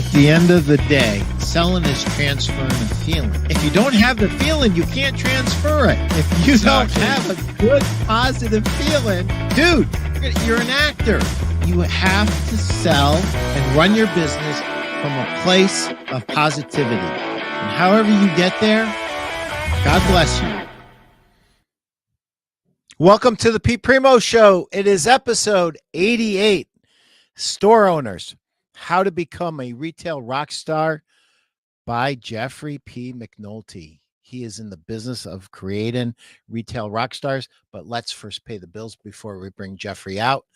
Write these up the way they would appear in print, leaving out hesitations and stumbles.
At the end of the day, selling is transferring a feeling. If you don't have the feeling, you can't transfer it. If you don't have a good, positive feeling, dude, you're an actor. You have to sell and run your business from a place of positivity. And however you get there, God bless you. Welcome to the Primeau Show. It is episode 88. Store Owners, How to Become a Retail Rockstar by Jeffrey P. McNulty. He is in the business of creating retail rock stars, but let's first pay the bills before we bring Jeffrey out.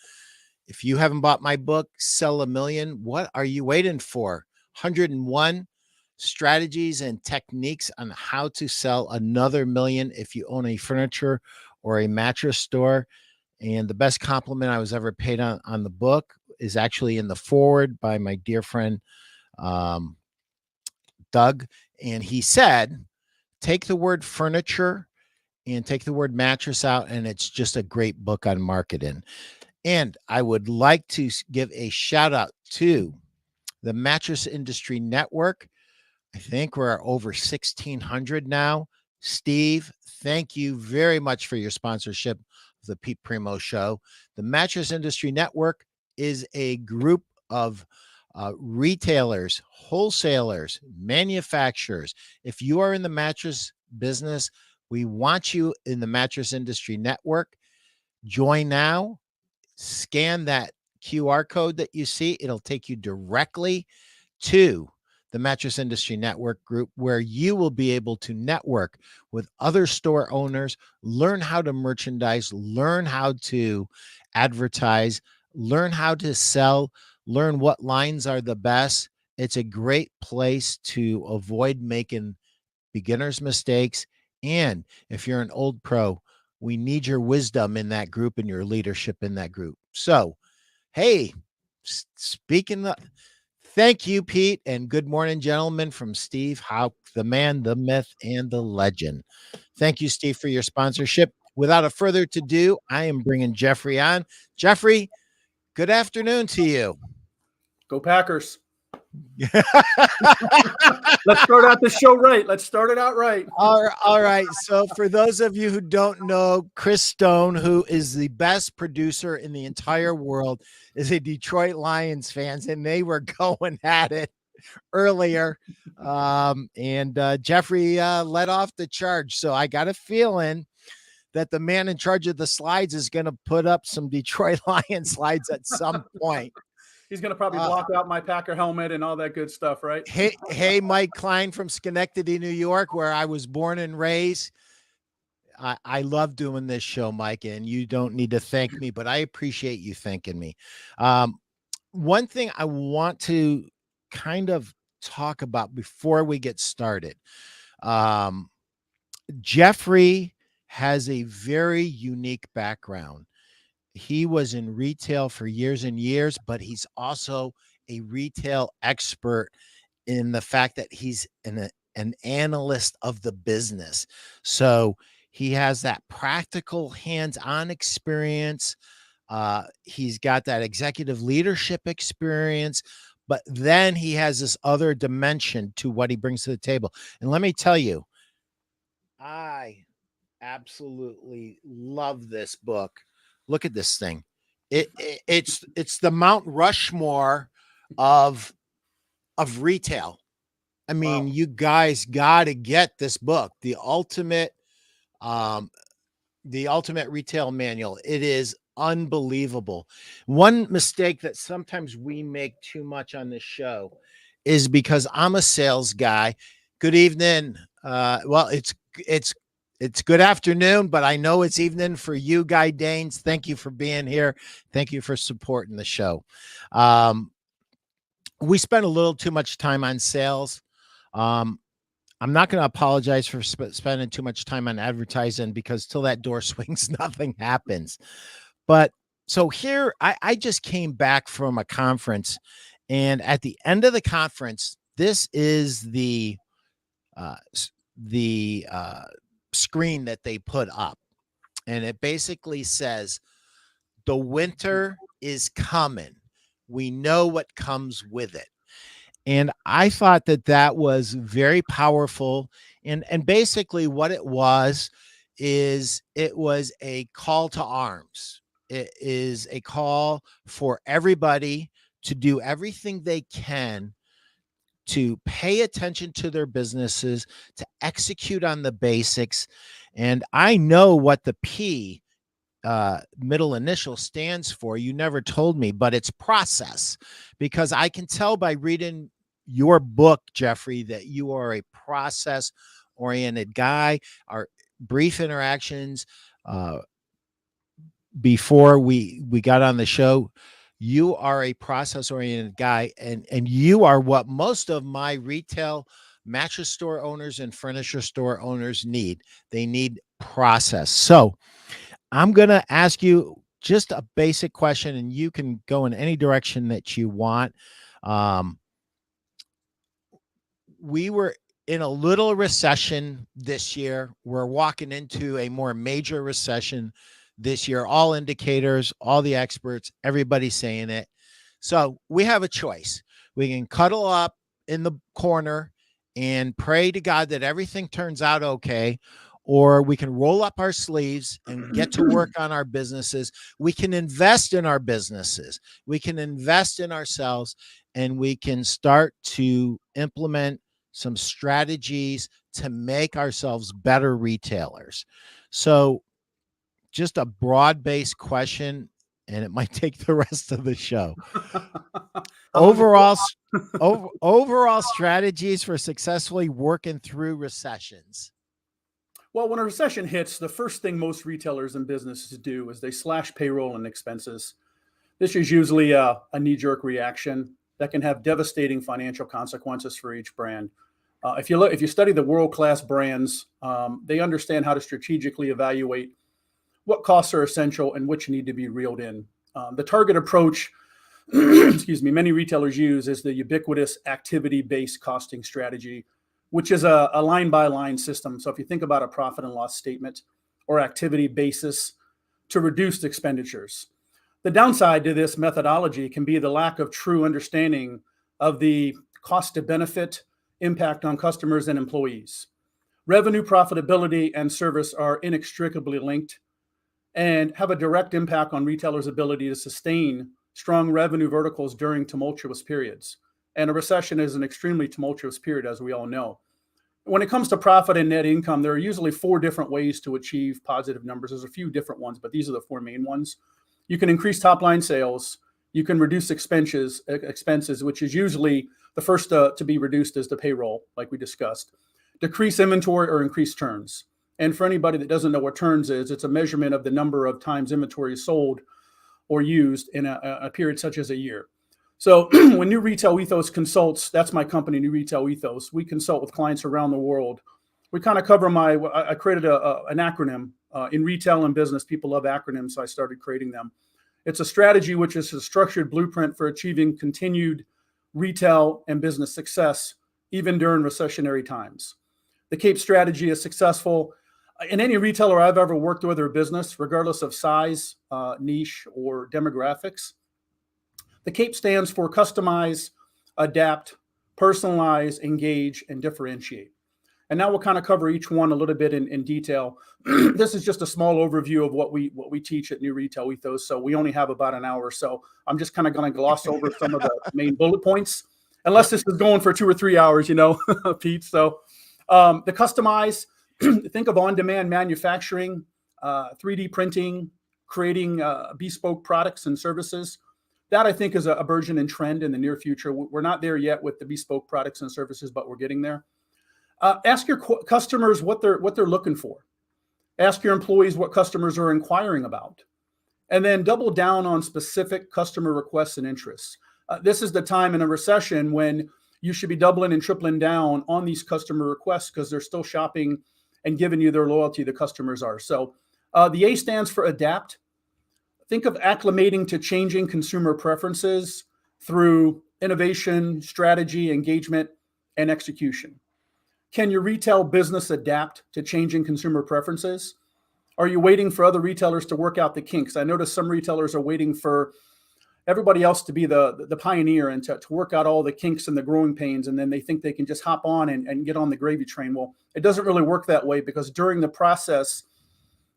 If you haven't bought my book, Sell a Million, what are you waiting for? 101 strategies and techniques on how to sell another million if you own a furniture or a mattress store. And the best compliment I was ever paid on the book is actually in the foreword by my dear friend, Doug. And he said, take the word furniture and take the word mattress out, and it's just a great book on marketing. And I would like to give a shout out to the Mattress Industry Network. I think we're over 1,600 now. Steve, thank you very much for your sponsorship of the Pete Primeau Show. The Mattress Industry Network is a group of retailers, wholesalers, manufacturers. If you are in the mattress business, we want you in the Mattress Industry Network. Join now. Scan that QR code that you see. It'll take you directly to the Mattress Industry Network group, where you will be able to network with other store owners, learn how to merchandise, learn how to advertise, learn how to sell, learn what lines are the best. It's a great place to avoid making beginner's mistakes. And if you're an old pro, we need your wisdom in that group and your leadership in that group. So, hey, speaking of, thank you, Pete, and good morning, gentlemen, from Steve Houck, the man, the myth, and the legend. Thank you, Steve, for your sponsorship. Without a further ado, I am bringing Jeffrey on. Jeffrey, good afternoon to you. Go Packers. Let's start out the show right. Let's start it out right. All right. So for those of you who don't know, Chris Stone, who is the best producer in the entire world, is a Detroit Lions fan, and they were going at it earlier. Jeffrey let off the charge. So I got a feeling that the man in charge of the slides is going to put up some Detroit Lions slides at some point. He's going to probably block out my Packer helmet and all that good stuff, right? Hey, Mike Klein from Schenectady, New York, where I was born and raised. I love doing this show, Mike, and you don't need to thank me, but I appreciate you thanking me. One thing I want to kind of talk about before we get started. Jeffrey has a very unique background. He was in retail for years and years, but he's also a retail expert in the fact that he's an analyst of the business. So he has that practical hands-on experience. He's got that executive leadership experience, but then he has this other dimension to what he brings to the table. And let me tell you, I absolutely love this book. Look at this thing. It's the Mount Rushmore of retail. I mean, wow. You guys got to get this book, the ultimate retail manual. It is unbelievable. One mistake that sometimes we make too much on this show is because I'm a sales guy. Good evening. Well, it's good afternoon, but I know it's evening for you, Guy Danes. Thank you for being here. Thank you for supporting the show. We spent a little too much time on sales. I'm not going to apologize for spending too much time on advertising, because till that door swings, nothing happens. But so here, I just came back from a conference, and at the end of the conference, this is the screen that they put up, and it basically says, the winter is coming. We know what comes with it. And I thought that that was very powerful. And basically what it was is it was a call to arms. It is a call for everybody to do everything they can to pay attention to their businesses, to execute on the basics. And I know what the P middle initial stands for. You never told me, but it's process, because I can tell by reading your book, Jeffrey, that you are a process oriented guy. Our brief interactions before we got on the show, you are a process oriented guy, and you are what most of my retail mattress store owners and furniture store owners need. They need process. So I'm going to ask you just a basic question, and you can go in any direction that you want. We were in a little recession this year. We're walking into a more major recession this year. All indicators, all the experts, everybody's saying it. So we have a choice. We can cuddle up in the corner and pray to God that everything turns out okay, or we can roll up our sleeves and get to work on our businesses. We can invest in our businesses. We can invest in ourselves, and we can start to implement some strategies to make ourselves better retailers. So just a broad-based question, and it might take the rest of the show. Overall strategies for successfully working through recessions. Well, when a recession hits, the first thing most retailers and businesses do is they slash payroll and expenses. This is usually a knee-jerk reaction that can have devastating financial consequences for each brand. If you study the world-class brands, they understand how to strategically evaluate what costs are essential and which need to be reeled in. The target approach, many retailers use is the ubiquitous activity-based costing strategy, which is a line-by-line system. So if you think about a profit and loss statement or activity basis to reduce expenditures. The downside to this methodology can be the lack of true understanding of the cost to benefit impact on customers and employees. Revenue, profitability, and service are inextricably linked and have a direct impact on retailers' ability to sustain strong revenue verticals during tumultuous periods. And a recession is an extremely tumultuous period, as we all know. When it comes to profit and net income, there are usually 4 different ways to achieve positive numbers. There's a few different ones, but these are the 4 main ones. You can increase top-line sales. You can reduce expenses, which is usually the first to be reduced is the payroll, like we discussed. Decrease inventory or increase turns. And for anybody that doesn't know what turns is, it's a measurement of the number of times inventory is sold or used in a period such as a year. So when New Retail Ethos consults, that's my company, New Retail Ethos. We consult with clients around the world. We kind of cover I created an acronym. In retail and business, people love acronyms, so I started creating them. It's a strategy which is a structured blueprint for achieving continued retail and business success, even during recessionary times. The CAPE strategy is successful in any retailer I've ever worked with or business, regardless of size, niche, or demographics. The CAPE stands for customize, adapt, personalize, engage, and differentiate. And now we'll kind of cover each one a little bit in detail. This is just a small overview of what we teach at New Retail Ethos. So we only have about an hour. So I'm just kind of going to gloss over some of the main bullet points, unless this is going for 2 or 3 hours, Pete. So the customize, think of on-demand manufacturing, 3D printing, creating bespoke products and services. That I think is a burgeoning trend in the near future. We're not there yet with the bespoke products and services, but we're getting there. Ask your customers what they're looking for. Ask your employees what customers are inquiring about. And then double down on specific customer requests and interests. This is the time in a recession when you should be doubling and tripling down on these customer requests because they're still shopping and giving you their loyalty, the customers are. So the A stands for adapt. Think of acclimating to changing consumer preferences through innovation, strategy, engagement, and execution. Can your retail business adapt to changing consumer preferences? Are you waiting for other retailers to work out the kinks? I notice some retailers are waiting for, everybody else to be the pioneer and to work out all the kinks and the growing pains, and then they think they can just hop on and get on the gravy train. Well, it doesn't really work that way, because during the process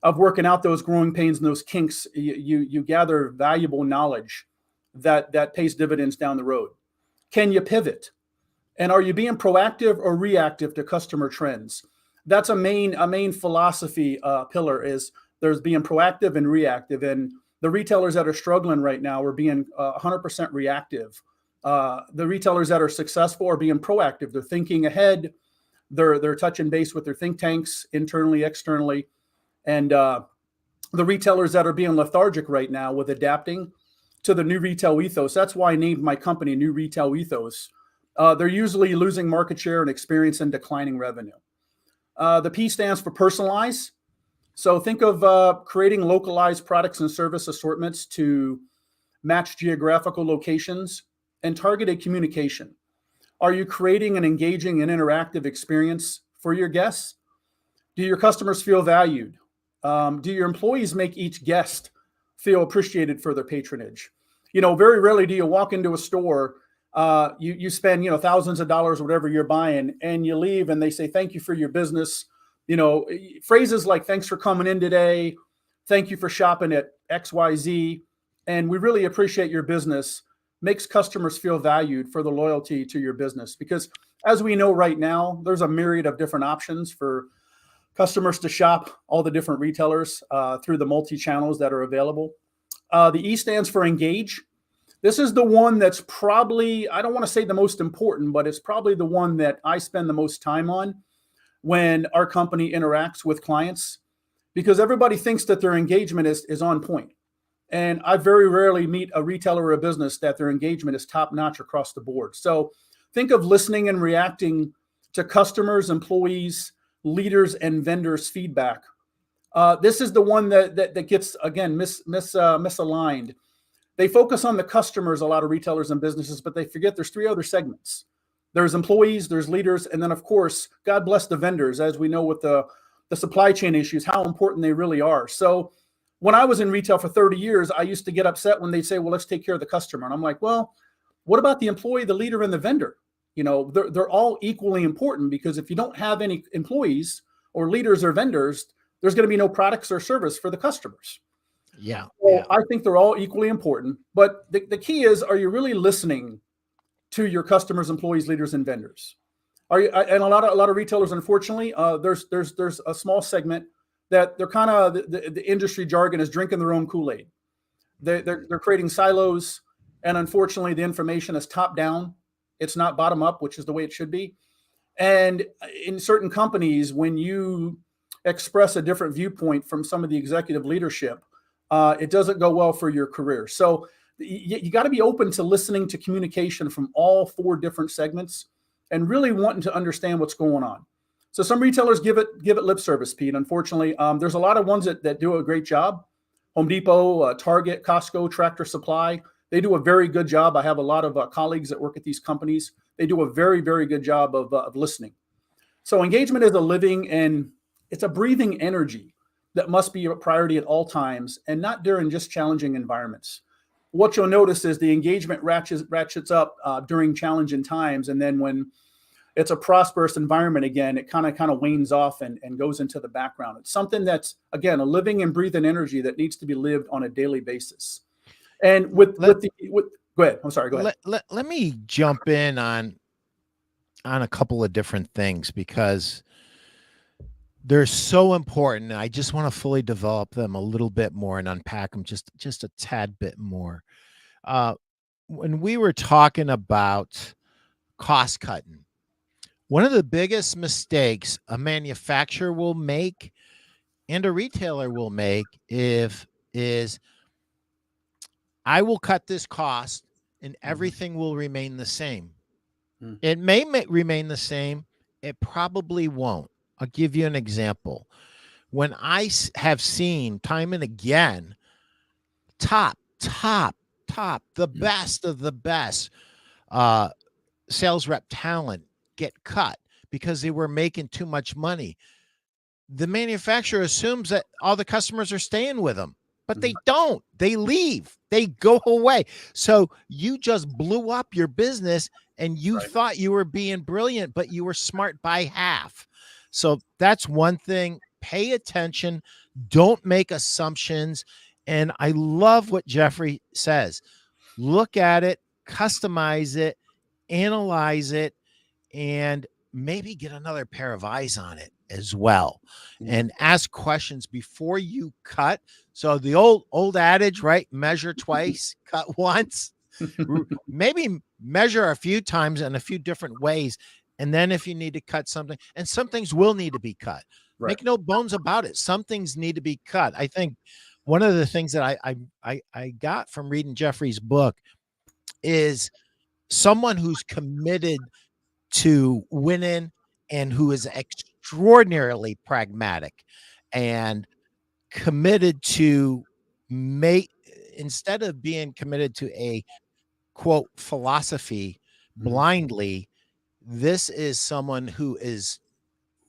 of working out those growing pains and those kinks, you gather valuable knowledge that pays dividends down the road. Can you pivot? And are you being proactive or reactive to customer trends? That's a main philosophy pillar, is there's being proactive and reactive. And the retailers that are struggling right now are being 100% reactive. The retailers that are successful are being proactive. They're thinking ahead. They're touching base with their think tanks internally, externally. And the retailers that are being lethargic right now with adapting to the new retail ethos, that's why I named my company New Retail Ethos. They're usually losing market share and experiencing declining revenue. The P stands for personalize. So think of creating localized products and service assortments to match geographical locations and targeted communication. Are you creating an engaging and interactive experience for your guests? Do your customers feel valued? Do your employees make each guest feel appreciated for their patronage? Very rarely do you walk into a store, you spend, thousands of dollars, whatever you're buying, and you leave and they say, thank you for your business. Phrases like, thanks for coming in today. Thank you for shopping at XYZ. And we really appreciate your business, makes customers feel valued for the loyalty to your business. Because as we know right now, there's a myriad of different options for customers to shop all the different retailers through the multi-channels that are available. The E stands for engage. This is the one that's probably, I don't want to say the most important, but it's probably the one that I spend the most time on when our company interacts with clients, because everybody thinks that their engagement is on point. And I very rarely meet a retailer or a business that their engagement is top notch across the board. So think of listening and reacting to customers, employees, leaders, and vendors' feedback. This is the one that gets, again, misaligned. They focus on the customers, a lot of retailers and businesses, but they forget there's three other segments. There's employees, there's leaders, and then, of course, God bless the vendors, as we know with the supply chain issues, how important they really are. So when I was in retail for 30 years, I used to get upset when they'd say, well, let's take care of the customer. And I'm like, well, what about the employee, the leader, and the vendor? They're all equally important, because if you don't have any employees or leaders or vendors, there's going to be no products or service for the customers. Yeah. So I think they're all equally important. But the key is, are you really listening to your customers, employees, leaders, and vendors? Are you? And a lot of retailers, unfortunately, there's a small segment that they're kind of, the industry jargon is drinking their own Kool-Aid. They're creating silos, and unfortunately, the information is top down. It's not bottom up, which is the way it should be. And in certain companies, when you express a different viewpoint from some of the executive leadership, it doesn't go well for your career. So you got to be open to listening to communication from all four different segments and really wanting to understand what's going on. So some retailers give it lip service, Pete. Unfortunately, there's a lot of ones that do a great job. Home Depot, Target, Costco, Tractor Supply, they do a very good job. I have a lot of colleagues that work at these companies. They do a very, very good job of listening. So engagement is a living and it's a breathing energy that must be a priority at all times, and not during just challenging environments. What you'll notice is the engagement ratchets up during challenging times, and then when it's a prosperous environment again, it kind of wanes off and goes into the background. It's something that's, again, a living and breathing energy that needs to be lived on a daily basis. And go ahead. I'm sorry. Go ahead. Let me jump in on a couple of different things, because they're so important. I just want to fully develop them a little bit more and unpack them just a tad bit more. When we were talking about cost cutting, one of the biggest mistakes a manufacturer will make and a retailer will make is I will cut this cost and everything will remain the same. It may remain the same. It probably won't. I'll give you an example. When I have seen time and again, top, the best of the best sales rep talent get cut because they were making too much money, the manufacturer assumes that all the customers are staying with them. but they don't. They leave. They go away. So you just blew up your business and you Right. thought you were being brilliant, but you were smart by half. So that's one thing. Pay attention. Don't make assumptions. And I love what Jeffrey says. Look at it, customize it, analyze it, and maybe get another pair of eyes on it as well, and ask questions before you cut. So the old adage, right? Measure twice, cut once. Maybe measure a few times in a few different ways, and then if you need to cut something, and some things will need to be cut. Right. Make no bones about it. Some things need to be cut. I think one of the things that I got from reading Jeffrey's book is someone who's committed to winning and who is extraordinarily pragmatic and committed to make, instead of being committed to a quote philosophy blindly, this is someone who is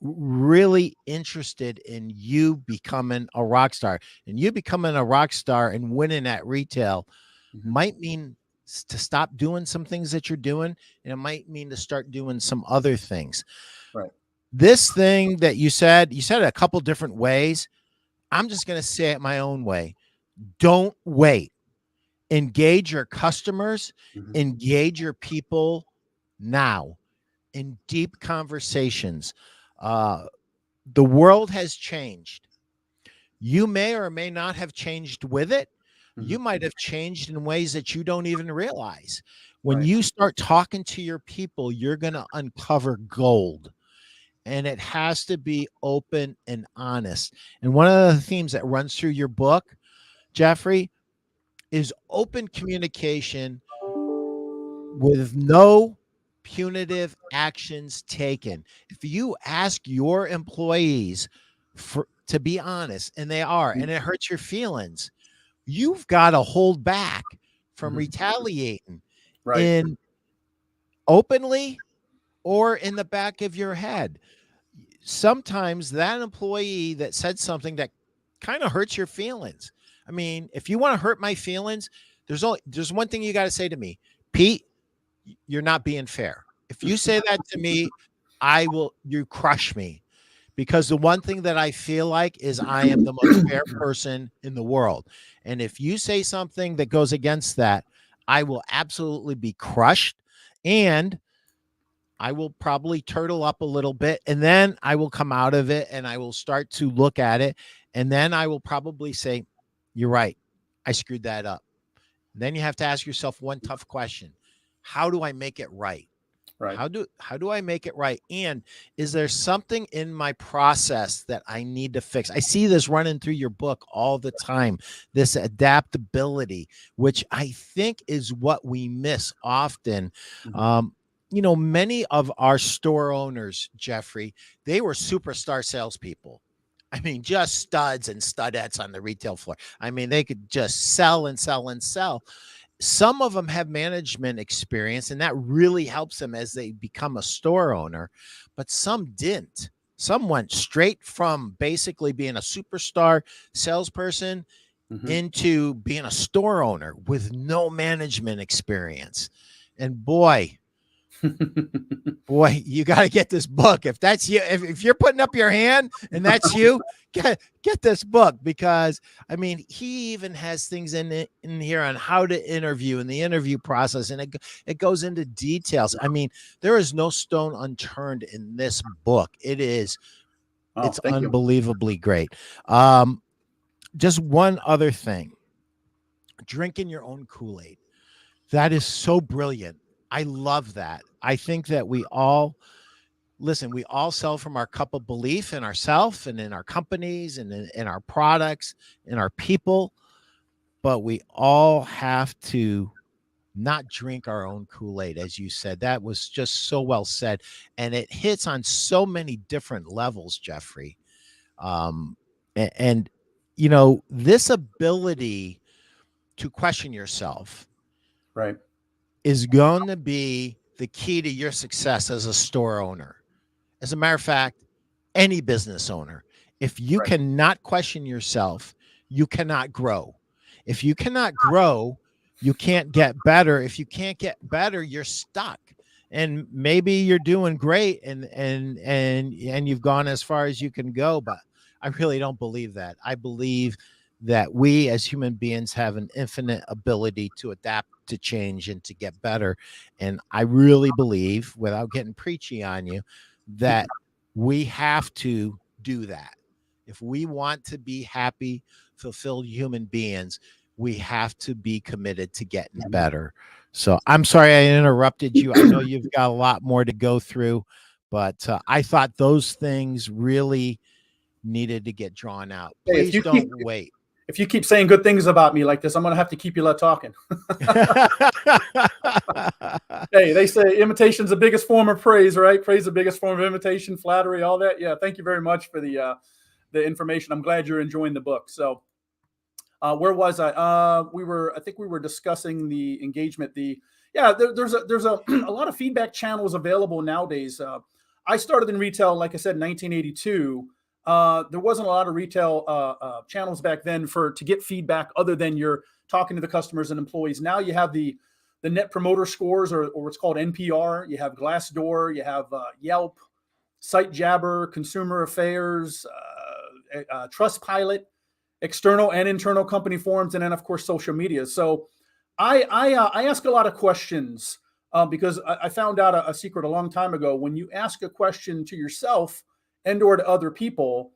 really interested in you becoming a rock star. And you becoming a rock star and winning at retail might mean to stop doing some things that you're doing, and it might mean to start doing some other things. Right. This thing that you said it a couple different ways. I'm just going to say it my own way. Don't wait. Engage your customers, engage your people now in deep conversations. The world has changed. You may or may not have changed with it. You might have changed in ways that you don't even realize. When you start talking to your people, you're going to uncover gold. And it has to be open and honest. And one of the themes that runs through your book, Jeffrey, is open communication with no punitive actions taken. If you ask your employees to be honest, and they are, and it hurts your feelings, you've got to hold back from retaliating in openly or in the back of your head. Sometimes that employee that said something that kind of hurts your feelings. I mean, if you want to hurt my feelings, there's one thing you got to say to me, Pete, you're not being fair. If you say that to me, you crush me. Because the one thing that I feel like is I am the most fair person in the world. And if you say something that goes against that, I will absolutely be crushed. And I will probably turtle up a little bit. And then I will come out of it and I will start to look at it. And then I will probably say, you're right. I screwed that up. And then you have to ask yourself one tough question. How do I make it right? Right. How do I make it right? And is there something in my process that I need to fix? I see this running through your book all the time, this adaptability, which I think is what we miss often. Many of our store owners, Jeffrey, they were superstar salespeople. I mean, just studs and studettes on the retail floor. I mean, they could just sell and sell and sell. Some of them have management experience, and that really helps them as they become a store owner, but some didn't. Some went straight from basically being a superstar salesperson into being a store owner with no management experience. And boy, you got to get this book. If that's you, if you're putting up your hand and that's you, get this book, because I mean, he even has things in here on how to interview and the interview process, and it goes into details. I mean, there is no stone unturned in this book. It's unbelievably great. Just one other thing, drinking your own Kool-Aid. That is so brilliant. I love that. I think that we all sell from our cup of belief in ourselves and in our companies and in our products and our people, but we all have to not drink our own Kool-Aid, as you said. That was just so well said. And it hits on so many different levels, Jeffrey. This ability to question yourself is going to be the key to your success as a store owner. As a matter of fact, any business owner, if you cannot question yourself, you cannot grow. If you cannot grow, you can't get better. If you can't get better, you're stuck. And maybe you're doing great and you've gone as far as you can go, but I really don't believe that. I believe that we as human beings have an infinite ability to adapt, to change, and to get better. And I really believe, without getting preachy on you, that we have to do that. If we want to be happy, fulfilled human beings, we have to be committed to getting better. So I'm sorry I interrupted you. I know you've got a lot more to go through, but I thought those things really needed to get drawn out. Hey, Please don't wait. If you keep saying good things about me like this, I'm going to have to keep you talking. Hey, they say imitation's the biggest form of praise, right? Praise the biggest form of imitation, flattery, all that. Yeah, thank you very much for the information. I'm glad you're enjoying the book. So where was I? I think we were discussing the engagement. There's a lot of feedback channels available nowadays. I started in retail, like I said, in 1982. There wasn't a lot of retail channels back then to get feedback other than you're talking to the customers and employees. Now you have the net promoter scores, or what's called NPR. You have Glassdoor, you have Yelp, SiteJabber, Consumer Affairs, Trustpilot, external and internal company forums, and then of course social media. So I ask a lot of questions because I found out a secret a long time ago. When you ask a question to yourself and or to other people,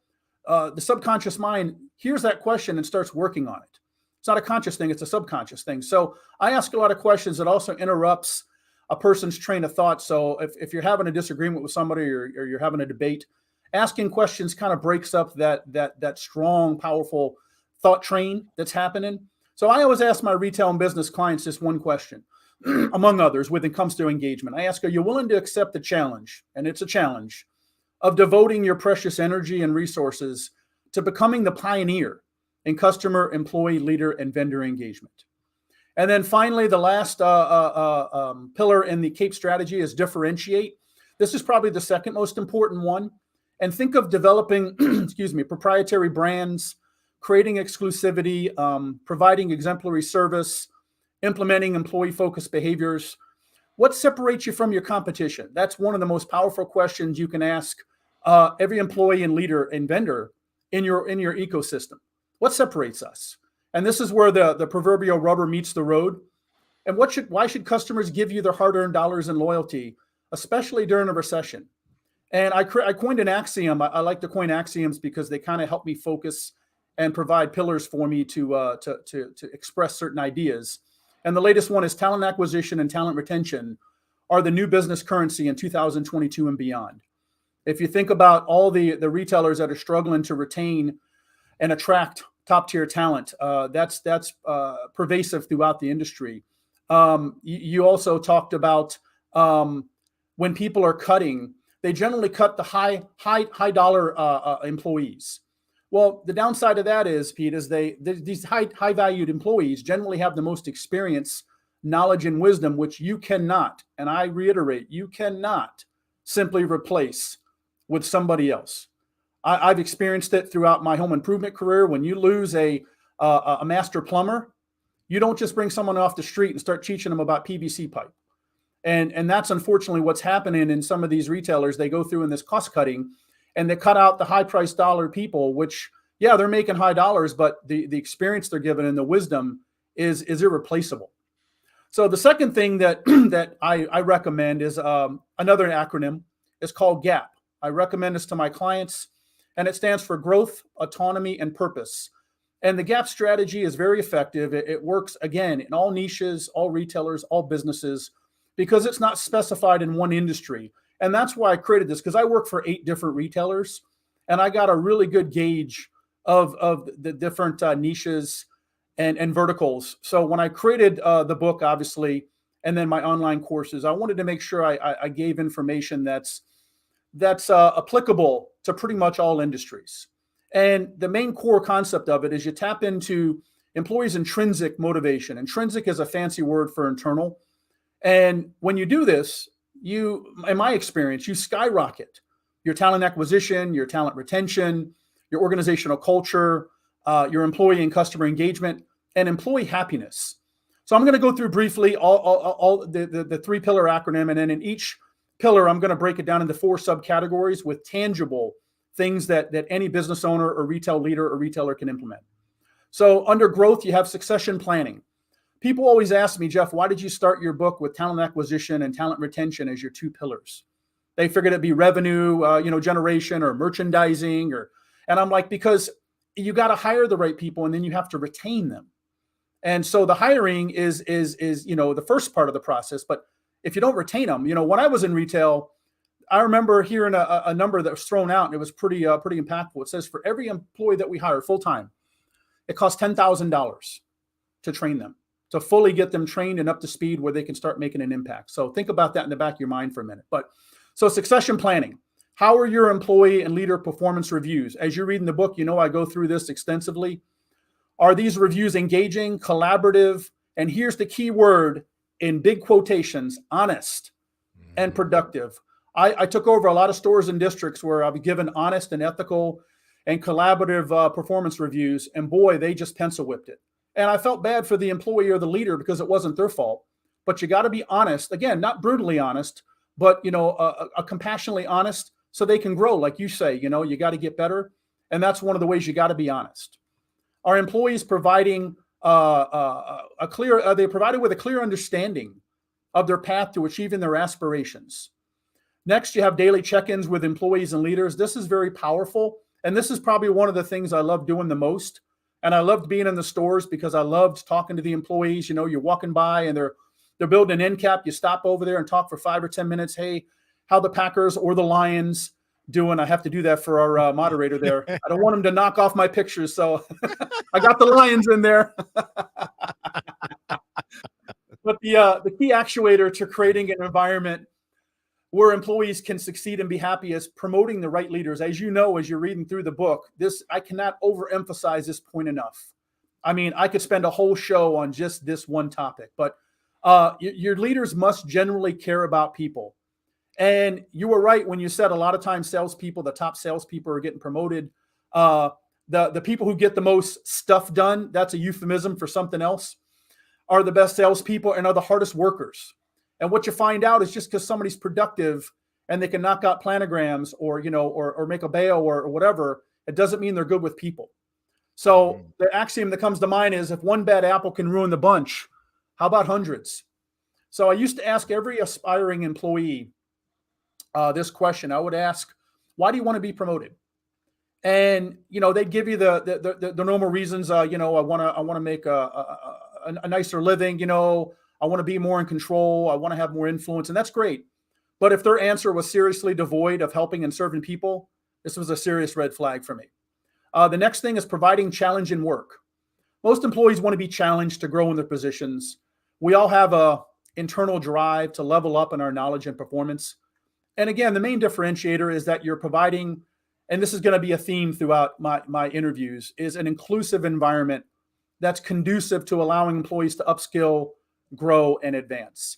the subconscious mind hears that question and starts working on it. It's not a conscious thing, it's a subconscious thing. So I ask a lot of questions that also interrupts a person's train of thought. So if you're having a disagreement with somebody or you're having a debate, asking questions kind of breaks up that strong, powerful thought train that's happening. So I always ask my retail and business clients this one question, among others, when it comes to engagement. I ask, are you willing to accept the challenge? And it's a challenge of devoting your precious energy and resources to becoming the pioneer in customer, employee, leader, and vendor engagement. And then finally, the last pillar in the CAPE strategy is differentiate. This is probably the second most important one. And think of developing, proprietary brands, creating exclusivity, providing exemplary service, implementing employee-focused behaviors. What separates you from your competition? That's one of the most powerful questions you can ask every employee and leader and vendor in your ecosystem. What separates us? And this is where the proverbial rubber meets the road. And why should customers give you their hard-earned dollars and loyalty, especially during a recession? And I coined an axiom. I like to coin axioms because they kind of help me focus and provide pillars for me to express certain ideas. And the latest one is talent acquisition and talent retention are the new business currency in 2022 and beyond. If you think about all the retailers that are struggling to retain and attract top-tier talent, that's pervasive throughout the industry. You also talked about when people are cutting, they generally cut the high dollar employees. Well, the downside of that is, Pete, is these high valued employees generally have the most experience, knowledge, and wisdom, which you cannot, and I reiterate, you cannot simply replace with somebody else. I've experienced it throughout my home improvement career. When you lose a master plumber, you don't just bring someone off the street and start teaching them about PVC pipe. And that's unfortunately what's happening in some of these retailers. They go through in this cost cutting and they cut out the high price dollar people, which, yeah, they're making high dollars, but the experience they're given and the wisdom is irreplaceable. So the second thing that that I recommend is another acronym. It's called GAP. I recommend this to my clients, and it stands for growth, autonomy, and purpose. And the GAP strategy is very effective. It works, again, in all niches, all retailers, all businesses, because it's not specified in one industry. And that's why I created this, because I work for 8 different retailers, and I got a really good gauge of the different niches and verticals. So when I created the book, obviously, and then my online courses, I wanted to make sure I gave information that's applicable to pretty much all industries. And the main core concept of it is you tap into employees' intrinsic motivation. Intrinsic is a fancy word for internal. And when you do this, you, in my experience, you skyrocket your talent acquisition, your talent retention, your organizational culture, your employee and customer engagement, and employee happiness. So I'm going to go through briefly all the three pillar acronym, and then in each pillar, I'm going to break it down into 4 subcategories with tangible things that any business owner or retail leader or retailer can implement. So under growth, you have succession planning. People always ask me, Jeff, why did you start your book with talent acquisition and talent retention as your 2 pillars? They figured it'd be revenue, generation or merchandising, and I'm like, because you got to hire the right people and then you have to retain them. And so the hiring is the first part of the process. But if you don't retain them, when I was in retail, I remember hearing a number that was thrown out, and it was pretty impactful. It says for every employee that we hire full time, it costs $10,000 to train them, to fully get them trained and up to speed where they can start making an impact. So think about that in the back of your mind for a minute. But so succession planning. How are your employee and leader performance reviews? As you're reading the book, I go through this extensively. Are these reviews engaging, collaborative, and here's the key word in big quotations, honest and productive? I took over a lot of stores and districts where I've given honest and ethical and collaborative performance reviews, and boy, they just pencil whipped it. And I felt bad for the employee or the leader because it wasn't their fault. But you got to be honest, again, not brutally honest, but a compassionately honest, so they can grow. Like you say, you got to get better, and that's one of the ways you got to be honest. Are employees providing they provided with a clear understanding of their path to achieving their aspirations? Next, you have daily check-ins with employees and leaders. This is very powerful, and this is probably one of the things I love doing the most. And I loved being in the stores because I loved talking to the employees. You're walking by and they're building an end cap. You stop over there and talk for 5 or 10 minutes. Hey, how the Packers or the Lions doing? I have to do that for our moderator there. I don't want him to knock off my pictures, so I got the Lions in there. But the key actuator to creating an environment where employees can succeed and be happy is promoting the right leaders. As you know, as you're reading through the book, I cannot overemphasize this point enough. I mean, I could spend a whole show on just this one topic, but your leaders must generally care about people. And you were right when you said a lot of times salespeople, the top salespeople are getting promoted. The people who get the most stuff done, that's a euphemism for something else, are the best salespeople and are the hardest workers. And what you find out is just because somebody's productive and they can knock out planograms or make a bail or whatever, it doesn't mean they're good with people. So the axiom that comes to mind is if one bad apple can ruin the bunch, how about hundreds? So I used to ask every aspiring employee this question. I would ask, why do you want to be promoted? And, they'd give you the normal reasons. I want to make a nicer living, I want to be more in control. I want to have more influence. And that's great. But if their answer was seriously devoid of helping and serving people, this was a serious red flag for me. The next thing is providing challenge in work. Most employees want to be challenged to grow in their positions. We all have a internal drive to level up in our knowledge and performance. And again, the main differentiator is that you're providing, and this is going to be a theme throughout my interviews, is an inclusive environment that's conducive to allowing employees to upskill, grow, and advance.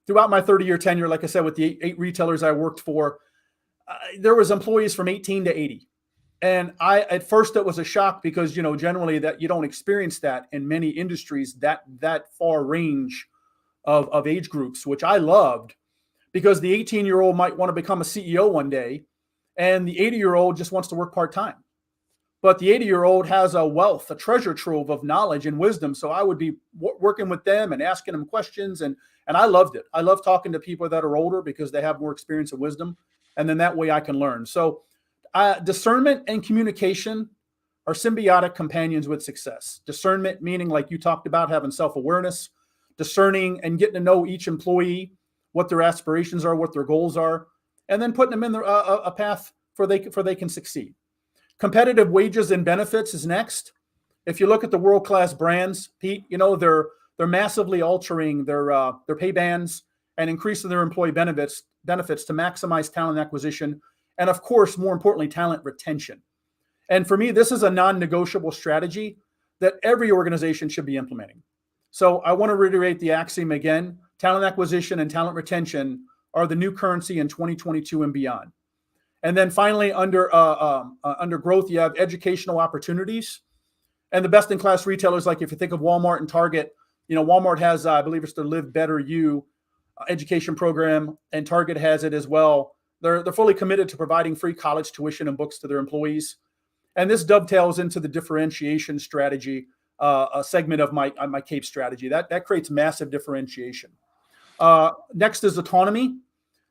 Throughout my 30-year tenure, like I said, with the 8 retailers I worked for, there was employees from 18 to 80. And at first it was a shock because, generally that you don't experience that in many industries, that far range of age groups, which I loved because the 18-year-old might want to become a CEO one day and the 80-year-old just wants to work part-time. But the 80-year-old has a wealth, a treasure trove of knowledge and wisdom. So I would be working with them and asking them questions. And I loved it. I love talking to people that are older because they have more experience and wisdom. And then that way I can learn. So discernment and communication are symbiotic companions with success. Discernment meaning, like you talked about, having self-awareness, discerning and getting to know each employee, what their aspirations are, what their goals are, and then putting them in a path for they can succeed. Competitive wages and benefits is next. If you look at the world-class brands, Pete, they're massively altering their pay bands and increasing their employee benefits to maximize talent acquisition and, of course, more importantly, talent retention. And for me, this is a non-negotiable strategy that every organization should be implementing. So I want to reiterate the axiom again. Talent acquisition and talent retention are the new currency in 2022 and beyond. And then finally, under growth, you have educational opportunities. And the best in class retailers, like if you think of Walmart and Target, Walmart has, I believe it's the Live Better You education program, and Target has it as well. They're fully committed to providing free college tuition and books to their employees. And this dovetails into the differentiation strategy, a segment of my CAPE strategy. That creates massive differentiation. Next is autonomy.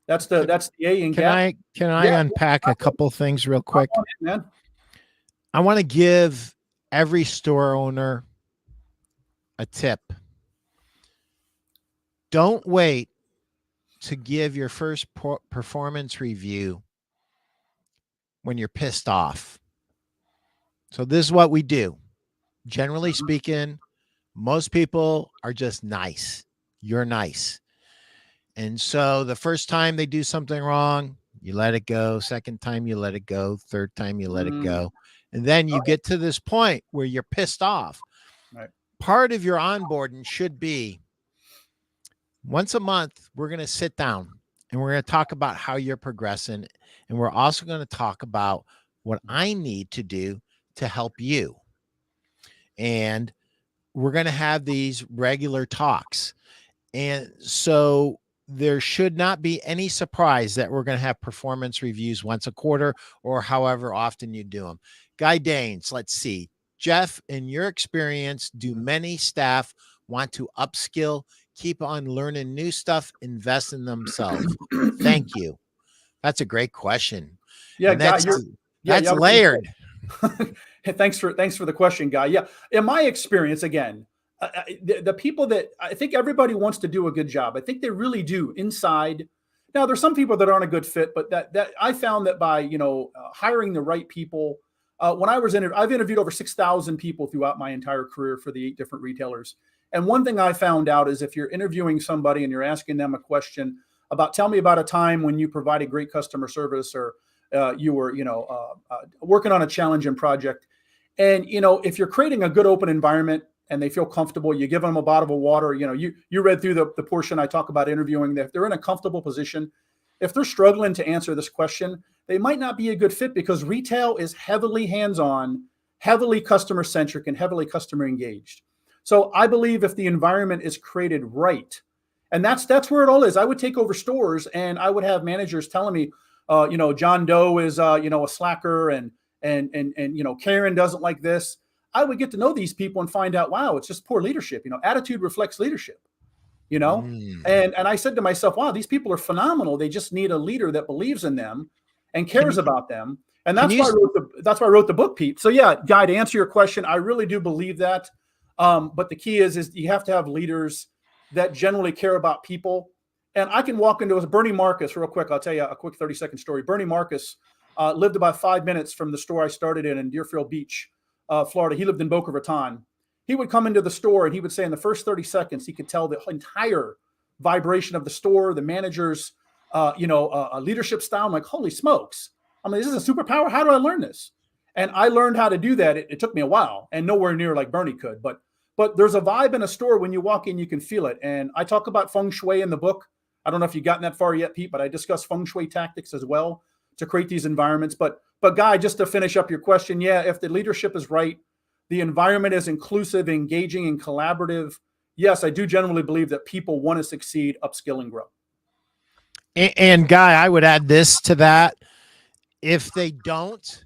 That's the A in GAP. Can I unpack a couple things real quick? Man. I want to give every store owner a tip. Don't wait to give your first performance review when you're pissed off. So this is what we do. Generally speaking, most people are just nice. You're nice. And so the first time they do something wrong, you let it go. Second time, you let it go. Third time, you let it go. And then you get to this point where you're pissed off. Right. Part of your onboarding should be once a month, we're going to sit down and we're going to talk about how you're progressing. And we're also going to talk about what I need to do to help you. And we're going to have these regular talks. And so there should not be any surprise that we're going to have performance reviews once a quarter or however often you do them. Guy Danes, let's see. Jeff, in your experience, do many staff want to upskill, keep on learning new stuff, invest in themselves? Thank you. That's a great question. Yeah, that's layered. Thanks for the question, Guy. Yeah, in my experience, again, the people that I think everybody wants to do a good job. I think they really do inside. Now, there's some people that aren't a good fit, but that I found that by hiring the right people. When I was I've interviewed over 6,000 people throughout my entire career for the 8 different retailers. And one thing I found out is if you're interviewing somebody and you're asking them a question about, tell me about a time when you provided great customer service or you were, working on a challenging project. And, if you're creating a good open environment and they feel comfortable, you give them a bottle of water, you read through the portion I talk about interviewing, that if they're in a comfortable position, if they're struggling to answer this question, they might not be a good fit because retail is heavily hands-on, heavily customer-centric, and heavily customer engaged. So I believe if the environment is created right, and that's where it all is. I would take over stores and I would have managers telling me, John Doe is, a slacker and Karen doesn't like this. I would get to know these people and find out, wow, it's just poor leadership. Attitude reflects leadership, and I said to myself, wow, these people are phenomenal. They just need a leader that believes in them and cares about them. And that's why I wrote the book, Pete. So yeah, Guy, to answer your question, I really do believe that. But the key is you have to have leaders that generally care about people. And I can walk into Bernie Marcus real quick. I'll tell you a quick 30-second story. Bernie Marcus lived about 5 minutes from the store I started in Deerfield Beach, Florida. He lived in Boca Raton. He would come into the store and he would say in the first 30 seconds, he could tell the entire vibration of the store, the manager's, leadership style. I'm like, holy smokes. I mean, this is a superpower. How do I learn this? And I learned how to do that. It took me a while and nowhere near like Bernie could, but there's a vibe in a store when you walk in, you can feel it. And I talk about feng shui in the book. I don't know if you've gotten that far yet, Pete, but I discuss feng shui tactics as well to create these environments. But Guy, just to finish up your question, yeah, if the leadership is right, the environment is inclusive, engaging, and collaborative, yes, I do generally believe that people want to succeed, upskill, and grow. And Guy, I would add this to that. If they don't,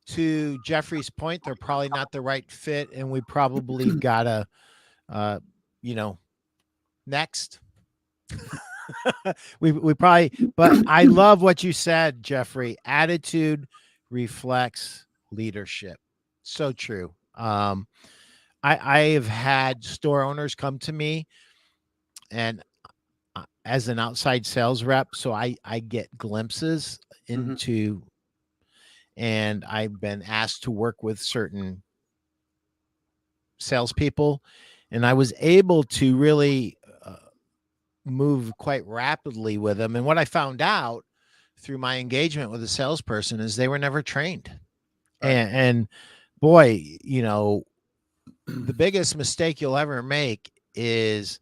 to Jeffrey's point, they're probably not the right fit. And we probably gotta, next. we probably, but I love what you said, Jeffrey. Attitude reflects leadership. So true. I have had store owners come to me and as an outside sales rep, so I get glimpses into, and I've been asked to work with certain salespeople, and I was able to really move quite rapidly with them. And what I found out through my engagement with a salesperson is they were never trained. Right. And boy, the biggest mistake you'll ever make is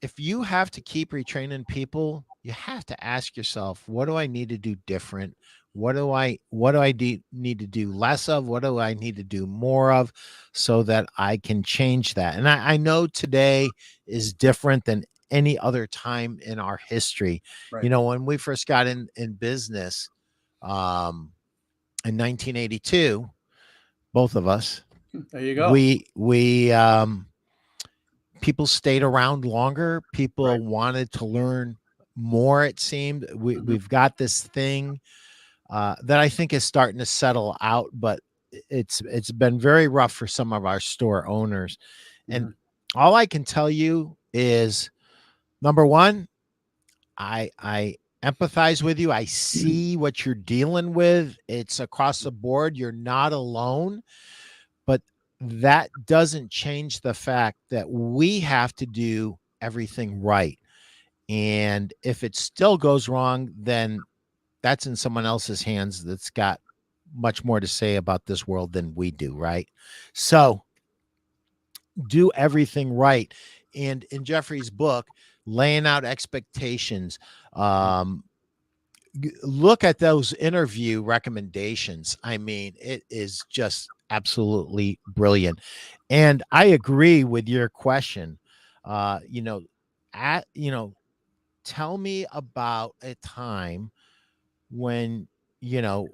if you have to keep retraining people, you have to ask yourself, what do I need to do different? Need to do less of? What do I need to do more of so that I can change that? And I know today is different than any other time in our history. Right. You know, when we first got in business in 1982, both of us, There you go. we people stayed around longer. People Right. wanted to learn more. It seemed Mhm. we've got this thing that I think is starting to settle out, but it's been very rough for some of our store owners. And Mhm. all I can tell you is, number one, I empathize with you. I see what you're dealing with. It's across the board. You're not alone, but that doesn't change the fact that we have to do everything right. And if it still goes wrong, then that's in someone else's hands that's got much more to say about this world than we do, right? So do everything right. And in Jeffrey's book, laying out expectations, um, look at those interview recommendations. I mean, it is just absolutely brilliant. And I agree with your question. You know, tell me about a time when, you know,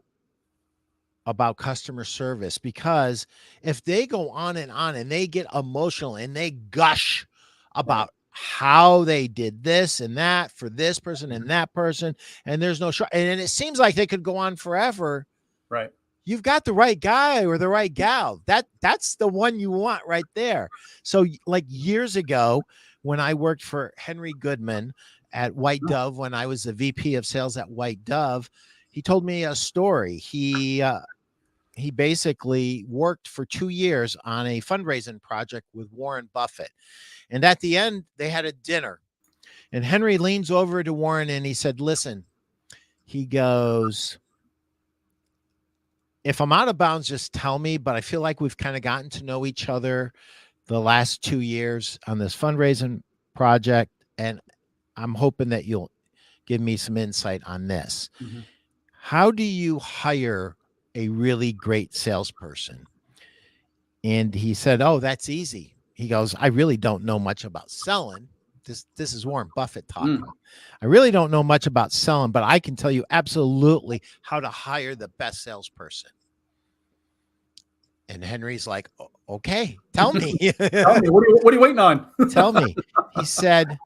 about customer service, because if they go on and they get emotional and they gush Right. about how they did this and that for this person and that person, and there's no short, and it seems like they could go on forever, Right. you've got the right guy or the right gal. That's the one you want right there. So like years ago when I worked for Henry Goodman at White Dove, when I was the VP of sales at White Dove, he told me a story. He basically worked for 2 years on a fundraising project with Warren Buffett. And at the end, they had a dinner. And Henry leans over to Warren and he said, "Listen," he goes, "if I'm out of bounds, just tell me. But I feel like we've kind of gotten to know each other the last 2 years on this fundraising project. And I'm hoping that you'll give me some insight on this. Mhm. How do you hire a really great salesperson?" And he said, "Oh, that's easy." He goes, "I really don't know much about selling." This is Warren Buffett Mm. talking. "I really don't know much about selling, but I can tell you absolutely how to hire the best salesperson." And Henry's like, Okay, tell me." Tell me, what are you waiting on? Tell me. He said,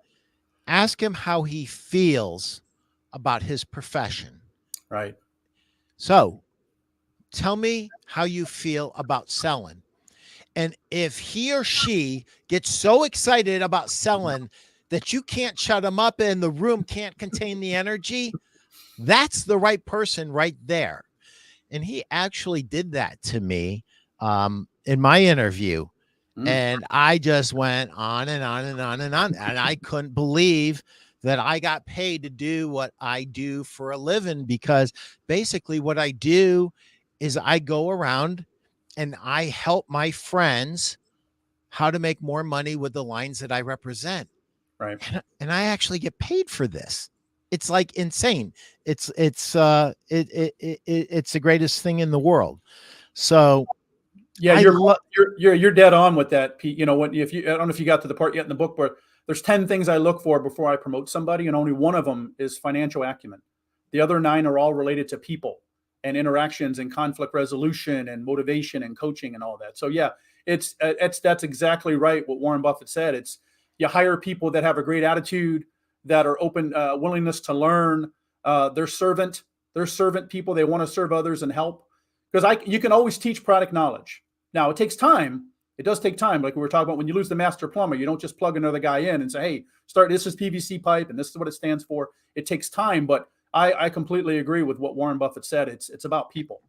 "Ask him how he feels about his profession. Right. So tell me how you feel about selling. And if he or she gets so excited about selling that you can't shut them up and the room can't contain the energy, that's the right person right there." And he actually did that to me in my interview. Mm. And I just went on and on and on and on. And I couldn't believe that I got paid to do what I do for a living, because basically what I do is I go around and I help my friends how to make more money with the lines that I represent. Right. And I actually get paid for this. It's like insane. It's the greatest thing in the world. So Yeah, I love you're dead on with that, Pete. You know, what if you I don't know if you got to the part yet in the book where there's 10 things I look for before I promote somebody, and only one of them is financial acumen. The other 9 are all related to people and interactions and conflict resolution and motivation and coaching and all that. So yeah, it's that's exactly right what Warren Buffett said. It's you hire people that have a great attitude, that are open, willingness to learn. They're servant people. They want to serve others and help, because you can always teach product knowledge. Now, it takes time. It does take time. Like we were talking about, when you lose the master plumber, you don't just plug another guy in and say, "Hey, start. This is PVC pipe, and this is what it stands for." It takes time, but I completely agree with what Warren Buffett said. It's about people.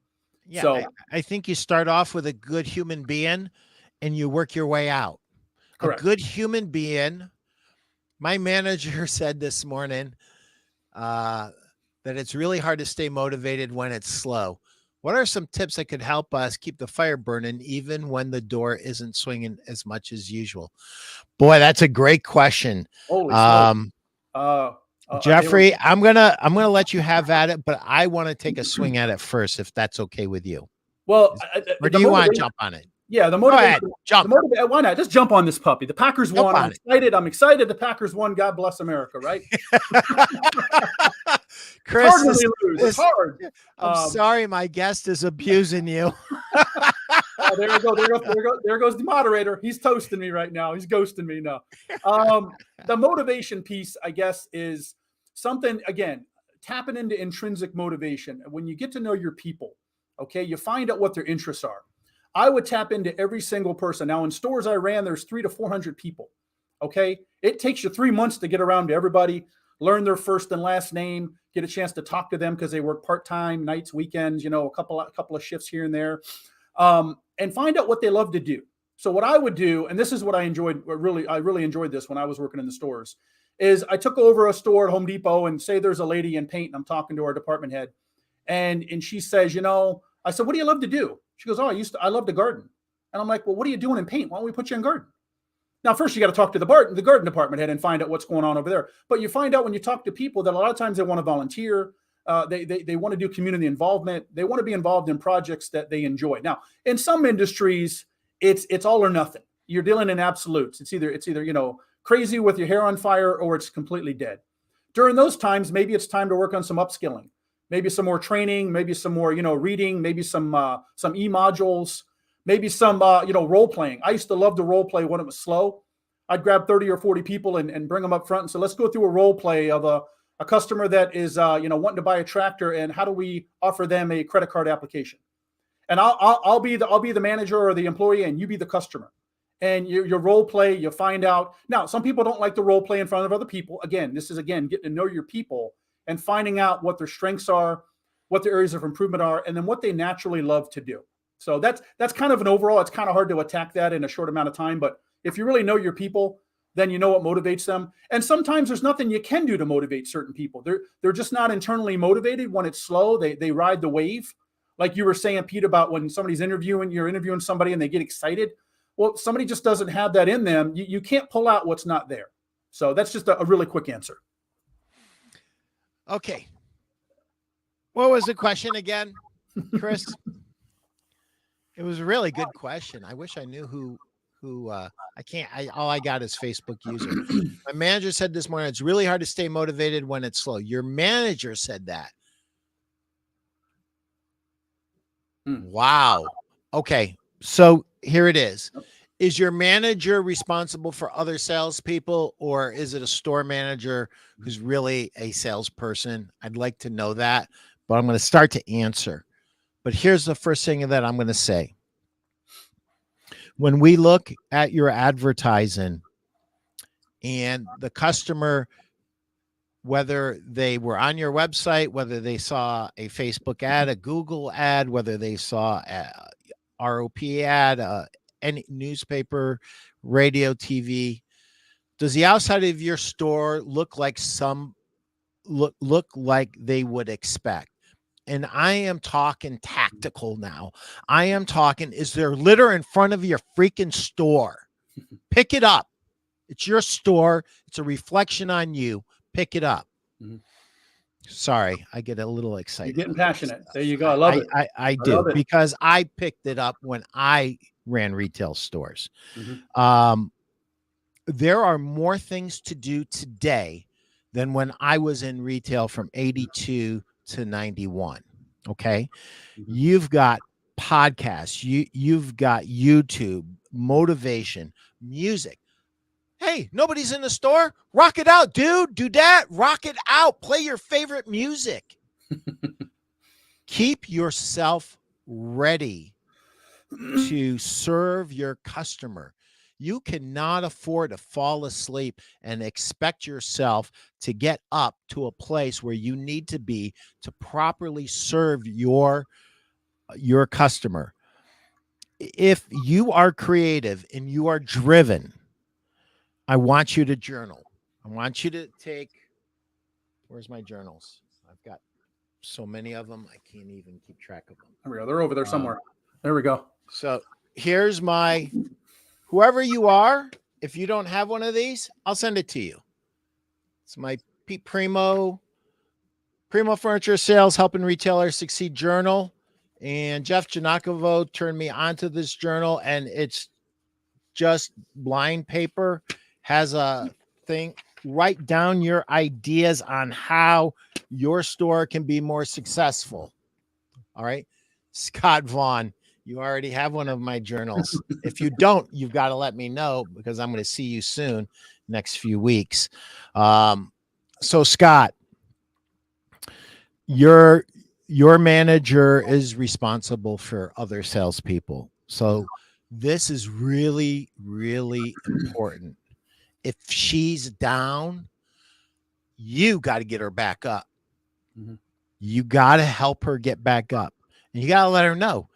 Yeah, So I think you start off with a good human being and you work your way out. A correct. good human being. My manager said this morning uh, that it's really hard to stay motivated when it's slow. What are some tips that could help us keep the fire burning even when the door isn't swinging as much as usual? Boy, that's a great question. Holy smoke. They were, Jeffrey, I'm gonna let you have at it, but I want to take a swing at it first, if that's okay with you. well, Or do the you want to motivation, jump on it? yeah, the Go ahead, motivation, jump, why not? Just jump on this puppy. The Packers jump won. I'm on excited. I'm excited. The Packers won. God bless America, right? it. It's hard Chris, when they lose. It's hard. I'm sorry, my guest is abusing you. Oh, there we go. There goes the moderator. He's toasting me right now. He's ghosting me now. The motivation piece, I guess, is something, again, tapping into intrinsic motivation. When you get to know your people, okay, you find out what their interests are. I would tap into every single person. Now, in stores I ran, there's 300 to 400 people. Okay, it takes you 3 months to get around to everybody, learn their first and last name, get a chance to talk to them because they work part-time, nights, weekends, a couple of shifts here and there. And find out what they love to do. So what I would do, and this is what I enjoyed, I really enjoyed this when I was working in the stores, is I took over a store at Home Depot, and say there's a lady in paint, and I'm talking to our department head, and she says, I said, what do you love to do? She goes, oh, I love to garden. And I'm like, well, what are you doing in paint? Why don't we put you in garden? Now, first you got to talk to the garden department head and find out what's going on over there. But you find out when you talk to people that a lot of times they want to volunteer. They want to do community involvement. They want to be involved in projects that they enjoy. Now, in some industries, it's all or nothing. You're dealing in absolutes. It's either crazy with your hair on fire, or it's completely dead. During those times, maybe it's time to work on some upskilling, maybe some more training, maybe some more reading, maybe some e-modules, maybe some role playing. I used to love to role play when it was slow. I'd grab 30 or 40 people and bring them up front and say, let's go through a role play of a customer that is wanting to buy a tractor, and how do we offer them a credit card application? And I'll be the manager or the employee, and you be the customer. And your role play, you find out. Now, some people don't like to role play in front of other people. Again, this is getting to know your people and finding out what their strengths are, what their areas of improvement are, and then what they naturally love to do. So that's kind of an overall. It's kind of hard to attack that in a short amount of time, but if you really know your people, then you know what motivates them. And sometimes there's nothing you can do to motivate certain people. They're just not internally motivated. When it's slow, they ride the wave. Like you were saying, Pete, about when somebody's you're interviewing somebody and they get excited. Well, somebody just doesn't have that in them. You can't pull out what's not there. So that's just a really quick answer. Okay. What was the question again, Chris? It was a really good question. I wish I knew who I can't. All I got is Facebook user. My manager said this morning, it's really hard to stay motivated when it's slow. Your manager said that. Wow. Okay. So here it is. Is your manager responsible for other salespeople, or is it a store manager who's really a salesperson? I'd like to know that, but I'm going to start to answer. But here's the first thing that I'm going to say. When we look at your advertising and the customer, whether they were on your website, whether they saw a Facebook ad, a Google ad, whether they saw a ROP ad, any newspaper, radio, TV, does the outside of your store look like look like they would expect? And I am talking tactical now. I am talking, is there litter in front of your freaking store? Pick it up. It's your store. It's a reflection on you. Pick it up. Mm-hmm. Sorry, I get a little excited. You're getting passionate. There you go. I love it. I do, because I picked it up when I ran retail stores. Mm-hmm. There are more things to do today than when I was in retail from 82 to 91. Okay. Mm-hmm. You've got podcasts, you've got YouTube, motivation, music. Hey, nobody's in the store. Rock it out, dude. Do that. Rock it out. Play your favorite music. Keep yourself ready to serve your customer. You cannot afford to fall asleep and expect yourself to get up to a place where you need to be to properly serve your customer. If you are creative and you are driven, I want you to journal. I want you to take, where's my journals? I've got so many of them, I can't even keep track of them. There we go. They're over there somewhere. There we go. So here's my, whoever you are, if you don't have one of these, I'll send it to you. It's my Pete Primeau Furniture Sales Helping Retailers Succeed journal. And Jeff Janakovo turned me onto this journal, and it's just blind paper, has a thing, write down your ideas on how your store can be more successful. All right. Scott Vaughn, you already have one of my journals. If you don't, you've got to let me know, because I'm going to see you soon, next few weeks. So Scott, your manager is responsible for other salespeople. So this is really, really important. If she's down, you got to get her back up. Mm-hmm. You got to help her get back up. And you got to let her know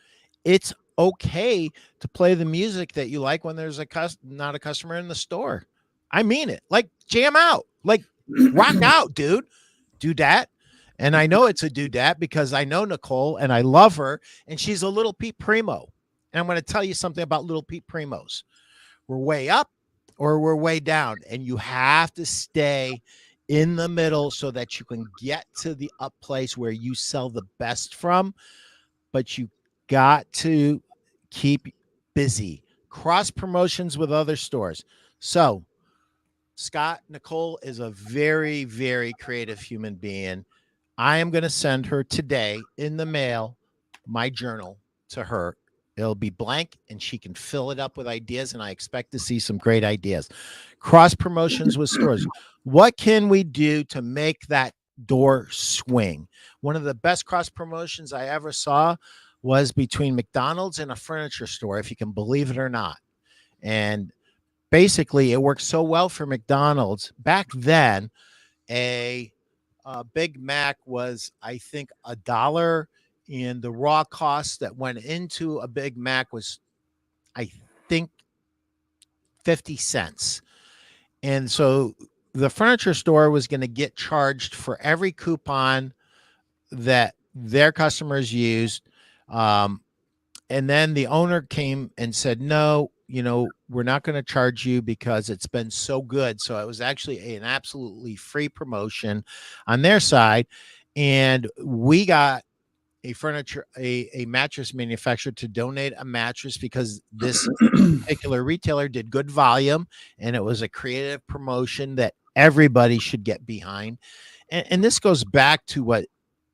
it's okay to play the music that you like when there's not a customer in the store. I mean it. Like, jam out, like rock out, dude. Do that. And I know it's a do that because I know Nicole and I love her, and she's a little Pete Primeau. And I'm going to tell you something about little Pete Primeaus. We're way up or we're way down, and you have to stay in the middle so that you can get to the up place where you sell the best from. But you got to keep busy, cross promotions with other stores. So Scott, Nicole is a very, very creative human being. I am going to send her today in the mail my journal to her. It'll be blank and she can fill it up with ideas, and I expect to see some great ideas. Cross promotions with stores. What can we do to make that door swing? One of the best cross promotions I ever saw was between McDonald's and a furniture store, if you can believe it or not. And basically it worked so well for McDonald's. Back then, a Big Mac was, I think, $1, and the raw cost that went into a Big Mac was, I think, 50 cents. And so the furniture store was going to get charged for every coupon that their customers used. And then the owner came and said, no, we're not going to charge you because it's been so good. So it was actually an absolutely free promotion on their side. And we got a mattress manufacturer to donate a mattress because this particular retailer did good volume, and it was a creative promotion that everybody should get behind. And this goes back to what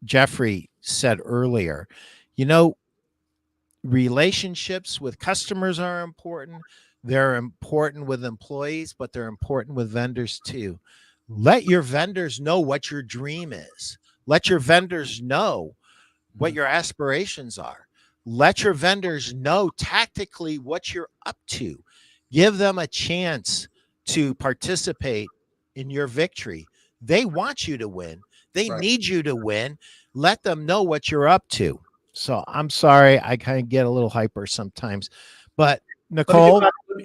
Jeffrey said earlier. Relationships with customers are important. They're important with employees, but they're important with vendors too. Let your vendors know what your dream is. Let your vendors know what your aspirations are. Let your vendors know tactically what you're up to. Give them a chance to participate in your victory. They want you to win. They need you to win. Let them know what you're up to. So I'm sorry, I kind of get a little hyper sometimes, but Nicole,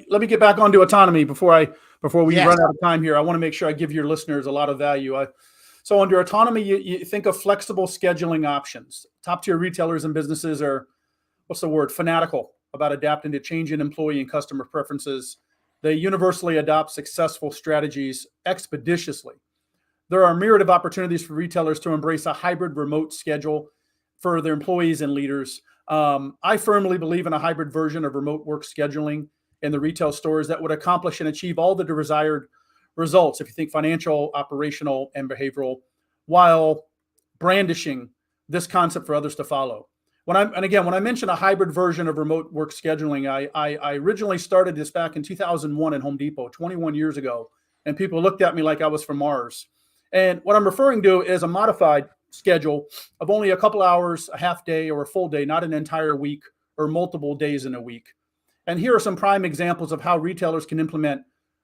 let me get back onto autonomy before we run out of time here. I want to make sure I give your listeners a lot of value. So under autonomy, you think of flexible scheduling options. Top tier retailers and businesses are, fanatical about adapting to changing employee and customer preferences. They universally adopt successful strategies expeditiously. There are a myriad of opportunities for retailers to embrace a hybrid remote schedule for their employees and leaders. I firmly believe in a hybrid version of remote work scheduling in the retail stores that would accomplish and achieve all the desired results, if you think financial, operational, and behavioral, while brandishing this concept for others to follow. When I mention a hybrid version of remote work scheduling, I originally started this back in 2001 in Home Depot, 21 years ago, and people looked at me like I was from Mars. And what I'm referring to is a modified schedule of only a couple hours, a half day, or a full day, not an entire week or multiple days in a week. And here are some prime examples of how retailers can implement,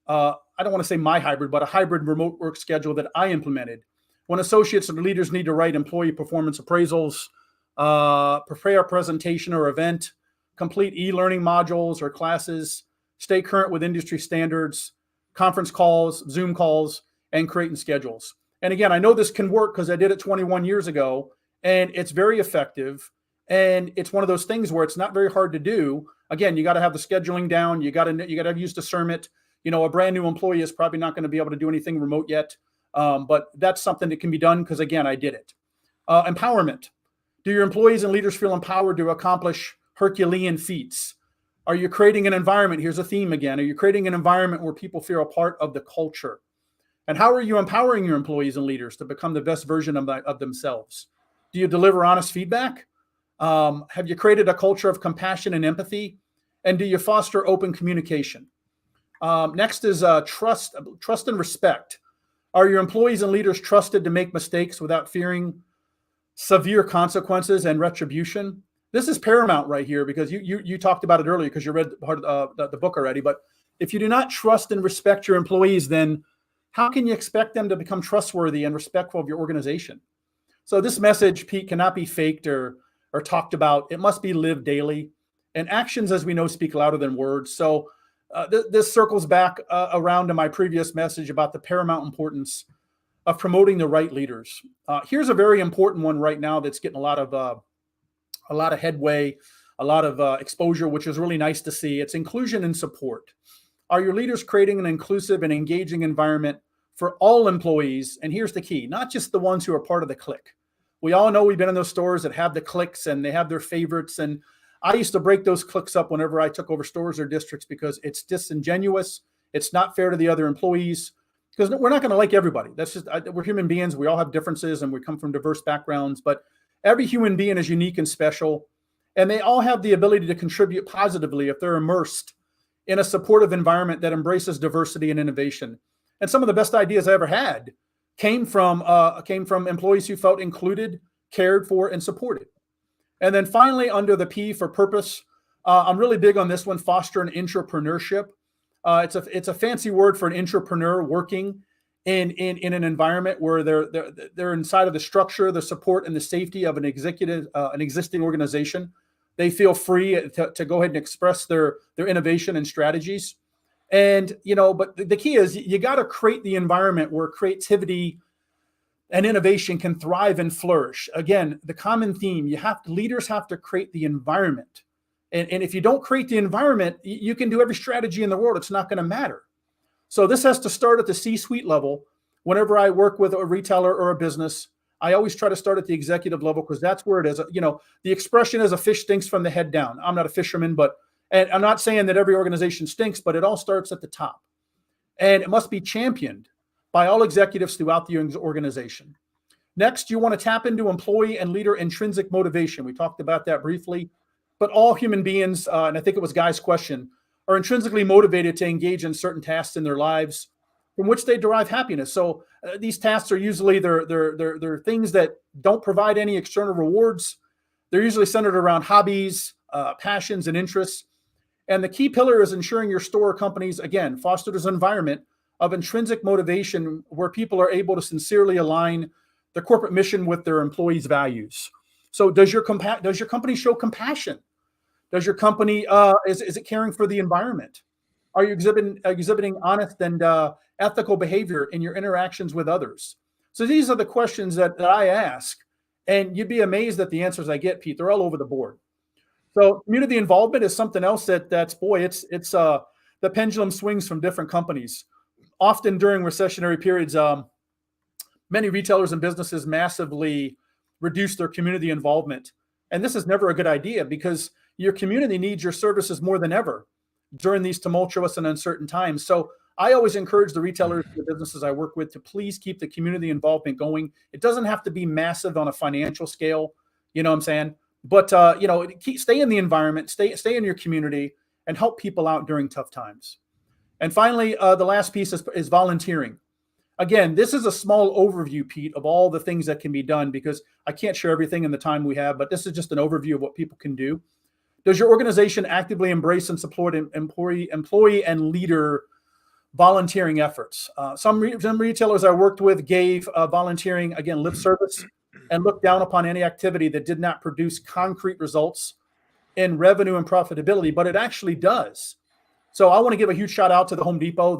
I don't want to say my hybrid, but a hybrid remote work schedule that I implemented. When associates and leaders need to write employee performance appraisals, prepare a presentation or event, complete e-learning modules or classes, stay current with industry standards, conference calls, Zoom calls, and creating schedules. And again, I know this can work because I did it 21 years ago, and it's very effective. And it's one of those things where it's not very hard to do. Again, you got to have the scheduling down. You got to use discernment. A brand new employee is probably not going to be able to do anything remote yet. But that's something that can be done because, again, I did it. Empowerment. Do your employees and leaders feel empowered to accomplish Herculean feats? Are you creating an environment? Here's a theme again. Are you creating an environment where people feel a part of the culture? And how are you empowering your employees and leaders to become the best version of themselves? Do you deliver honest feedback? Have you created a culture of compassion and empathy? And do you foster open communication? Next is trust and respect. Are your employees and leaders trusted to make mistakes without fearing severe consequences and retribution? This is paramount right here, because you talked about it earlier because you read part of the book already. But if you do not trust and respect your employees, then how can you expect them to become trustworthy and respectful of your organization? So this message, Pete, cannot be faked or talked about. It must be lived daily. And actions, as we know, speak louder than words. So this circles back around to my previous message about the paramount importance of promoting the right leaders. Here's a very important one right now that's getting a lot of headway, a lot of exposure, which is really nice to see. It's inclusion and support. Are your leaders creating an inclusive and engaging environment for all employees? And here's the key, not just the ones who are part of the clique. We all know we've been in those stores that have the cliques and they have their favorites. And I used to break those cliques up whenever I took over stores or districts because it's disingenuous. It's not fair to the other employees because we're not going to like everybody. That's just, we're human beings. We all have differences and we come from diverse backgrounds, but every human being is unique and special. And they all have the ability to contribute positively if they're immersed in a supportive environment that embraces diversity and innovation. And some of the best ideas I ever had came from employees who felt included, cared for, and supported. And then finally, under the P for purpose, I'm really big on this one, foster an entrepreneurship. It's a fancy word for an entrepreneur working in an environment where they're inside of the structure, the support, and the safety of an existing organization. They feel free to go ahead and express their innovation and strategies. And, but the key is you got to create the environment where creativity and innovation can thrive and flourish. Again, the common theme, leaders have to create the environment. And if you don't create the environment, you can do every strategy in the world. It's not going to matter. So this has to start at the C-suite level. Whenever I work with a retailer or a business, I always try to start at the executive level because that's where it is. The expression is a fish stinks from the head down. I'm not a fisherman, and I'm not saying that every organization stinks, but it all starts at the top. And it must be championed by all executives throughout the organization. Next, you want to tap into employee and leader intrinsic motivation. We talked about that briefly, but all human beings, and I think it was Guy's question, are intrinsically motivated to engage in certain tasks in their lives from which they derive happiness. So these tasks are usually they're things that don't provide any external rewards. They're usually centered around hobbies, passions, and interests. And the key pillar is ensuring your store or companies, again, foster this environment of intrinsic motivation where people are able to sincerely align their corporate mission with their employees' values. So does your company show compassion? Does your company, is it caring for the environment? Are you exhibiting honest and ethical behavior in your interactions with others? So these are the questions that I ask, and you'd be amazed at the answers I get, Pete. They're all over the board. So community involvement is something else it's the pendulum swings from different companies. Often during recessionary periods, many retailers and businesses massively reduce their community involvement. And this is never a good idea because your community needs your services more than ever during these tumultuous and uncertain times. So I always encourage the retailers and the businesses I work with to please keep the community involvement going. It doesn't have to be massive on a financial scale, you know what I'm saying? But, stay in the environment, stay in your community and help people out during tough times. And finally, the last piece is volunteering. Again, this is a small overview, Pete, of all the things that can be done because I can't share everything in the time we have, but this is just an overview of what people can do. Does your organization actively embrace and support employee and leader volunteering efforts? Some retailers I worked with gave volunteering, again, lip service and looked down upon any activity that did not produce concrete results in revenue and profitability, but it actually does. So I want to give a huge shout out to the Home Depot.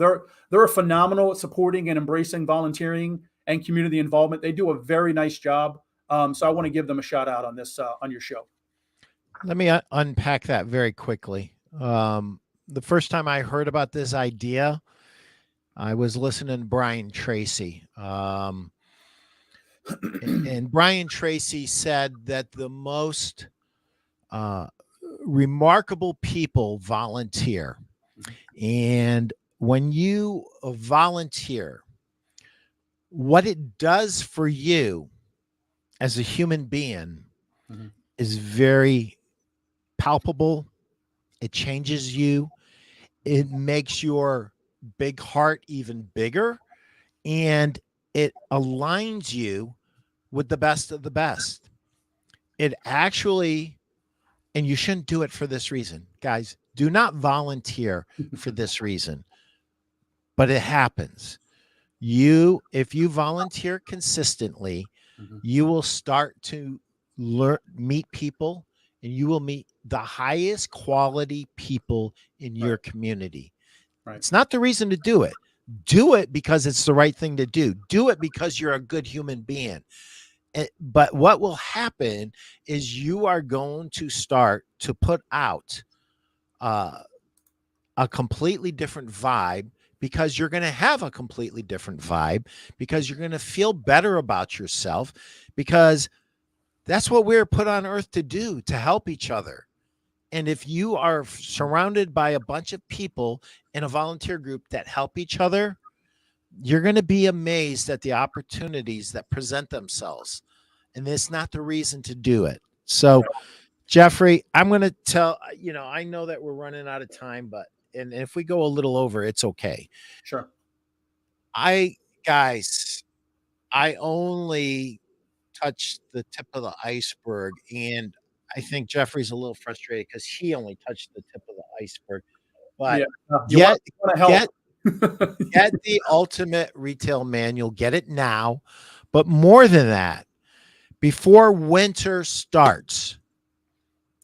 They're phenomenal at supporting and embracing volunteering and community involvement. They do a very nice job. So I want to give them a shout out on this, on your show. Let me unpack that very quickly. The first time I heard about this idea, I was listening to Brian Tracy. And Brian Tracy said that the most remarkable people volunteer. And when you volunteer, what it does for you as a human being is very palpable. It changes you. It makes your big heart even bigger, and it aligns you with the best of the best. It actually, and you shouldn't do it for this reason, guys. Do not volunteer for this reason, but it happens. If you volunteer consistently, you will start to meet people, and you will meet the highest quality people in your community. It's not the reason to do it. Do it because it's the right thing to do. Do it because you're a good human being. But what will happen is you are going to start to put out a completely different vibe, because you're going to have a completely different vibe, because you're going to feel better about yourself, because that's what we're put on earth to do, to help each other. And if you are surrounded by a bunch of people in a volunteer group that help each other, you're going to be amazed at the opportunities that present themselves. And it's not the reason to do it. So, Jeffrey, I'm going to tell, I know that we're running out of time, but and if we go a little over, it's okay. Sure. I only touched the tip of the iceberg, and I think Jeffrey's a little frustrated because he only touched the tip of the iceberg. But get the Ultimate Retail Manual, get it now. But more than that, before winter starts,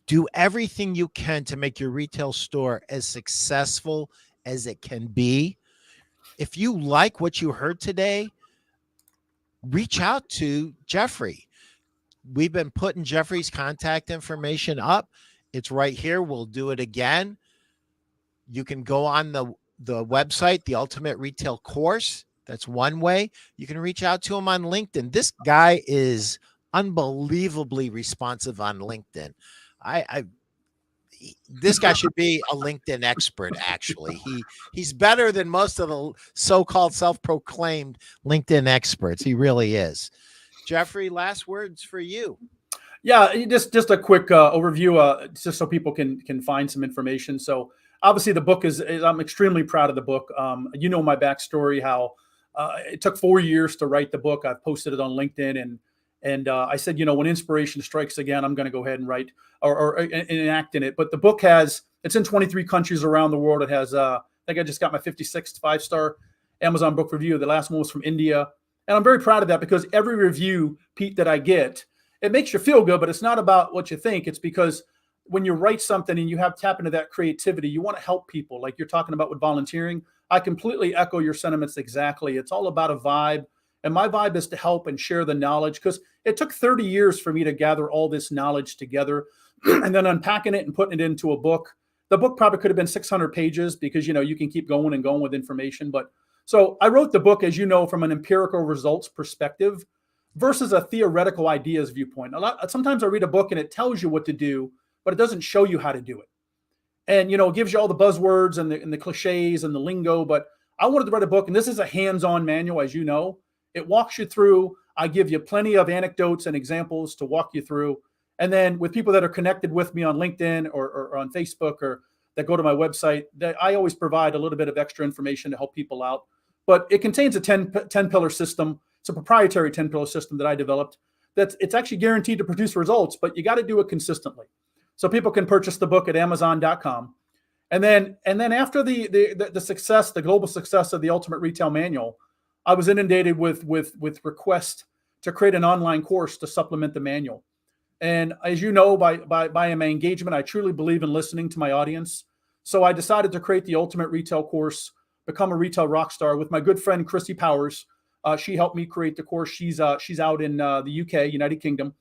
do everything you can to make your retail store as successful as it can be. If you like what you heard today, reach out to Jeffrey. We've been putting Jeffrey's contact information up. It's right here. We'll do it again. You can go on the website, the Ultimate Retail Course. That's one way. You can reach out to him on LinkedIn. This guy is unbelievably responsive on LinkedIn. This guy should be a LinkedIn expert. Actually, he's better than most of the so-called self-proclaimed LinkedIn experts. He really is. Jeffrey, last words for you. Yeah, just a quick overview, just so people can find some information. So obviously the book is I'm extremely proud of the book. You know my backstory, how it took 4 years to write the book. I've posted it on LinkedIn, and I said, when inspiration strikes again, I'm going to go ahead and write or enact in it. But the book it's in 23 countries around the world. It has, I think I just got my 56th 5-star Amazon book review. The last one was from India. And I'm very proud of that, because every review, Pete, that I get, it makes you feel good, but it's not about what you think. It's because when you write something and you tap into that creativity, you want to help people, like you're talking about with volunteering. I completely echo your sentiments exactly. It's all about a vibe. And my vibe is to help and share the knowledge, because it took 30 years for me to gather all this knowledge together and then unpacking it and putting it into a book. The book probably could have been 600 pages, because, you can keep going and going with information. But so I wrote the book, as you know, from an empirical results perspective versus a theoretical ideas viewpoint. Sometimes I read a book and it tells you what to do, but it doesn't show you how to do it. And, it gives you all the buzzwords and the cliches and the lingo. But I wanted to write a book, and this is a hands-on manual, as you know. It walks you through. I give you plenty of anecdotes and examples to walk you through. And then with people that are connected with me on LinkedIn or on Facebook, or that go to my website, that I always provide a little bit of extra information to help people out. But it contains a 10-pillar system. It's a proprietary 10-pillar system that I developed. It's actually guaranteed to produce results, but you got to do it consistently. So people can purchase the book at Amazon.com. And then after the success, the global success of the Ultimate Retail Manual, I was inundated with requests to create an online course to supplement the manual. And as you know, by my engagement, I truly believe in listening to my audience. So I decided to create the Ultimate Retail Course, Become a Retail Rockstar, with my good friend Christy Powers. She helped me create the course. She's out in the UK, United Kingdom.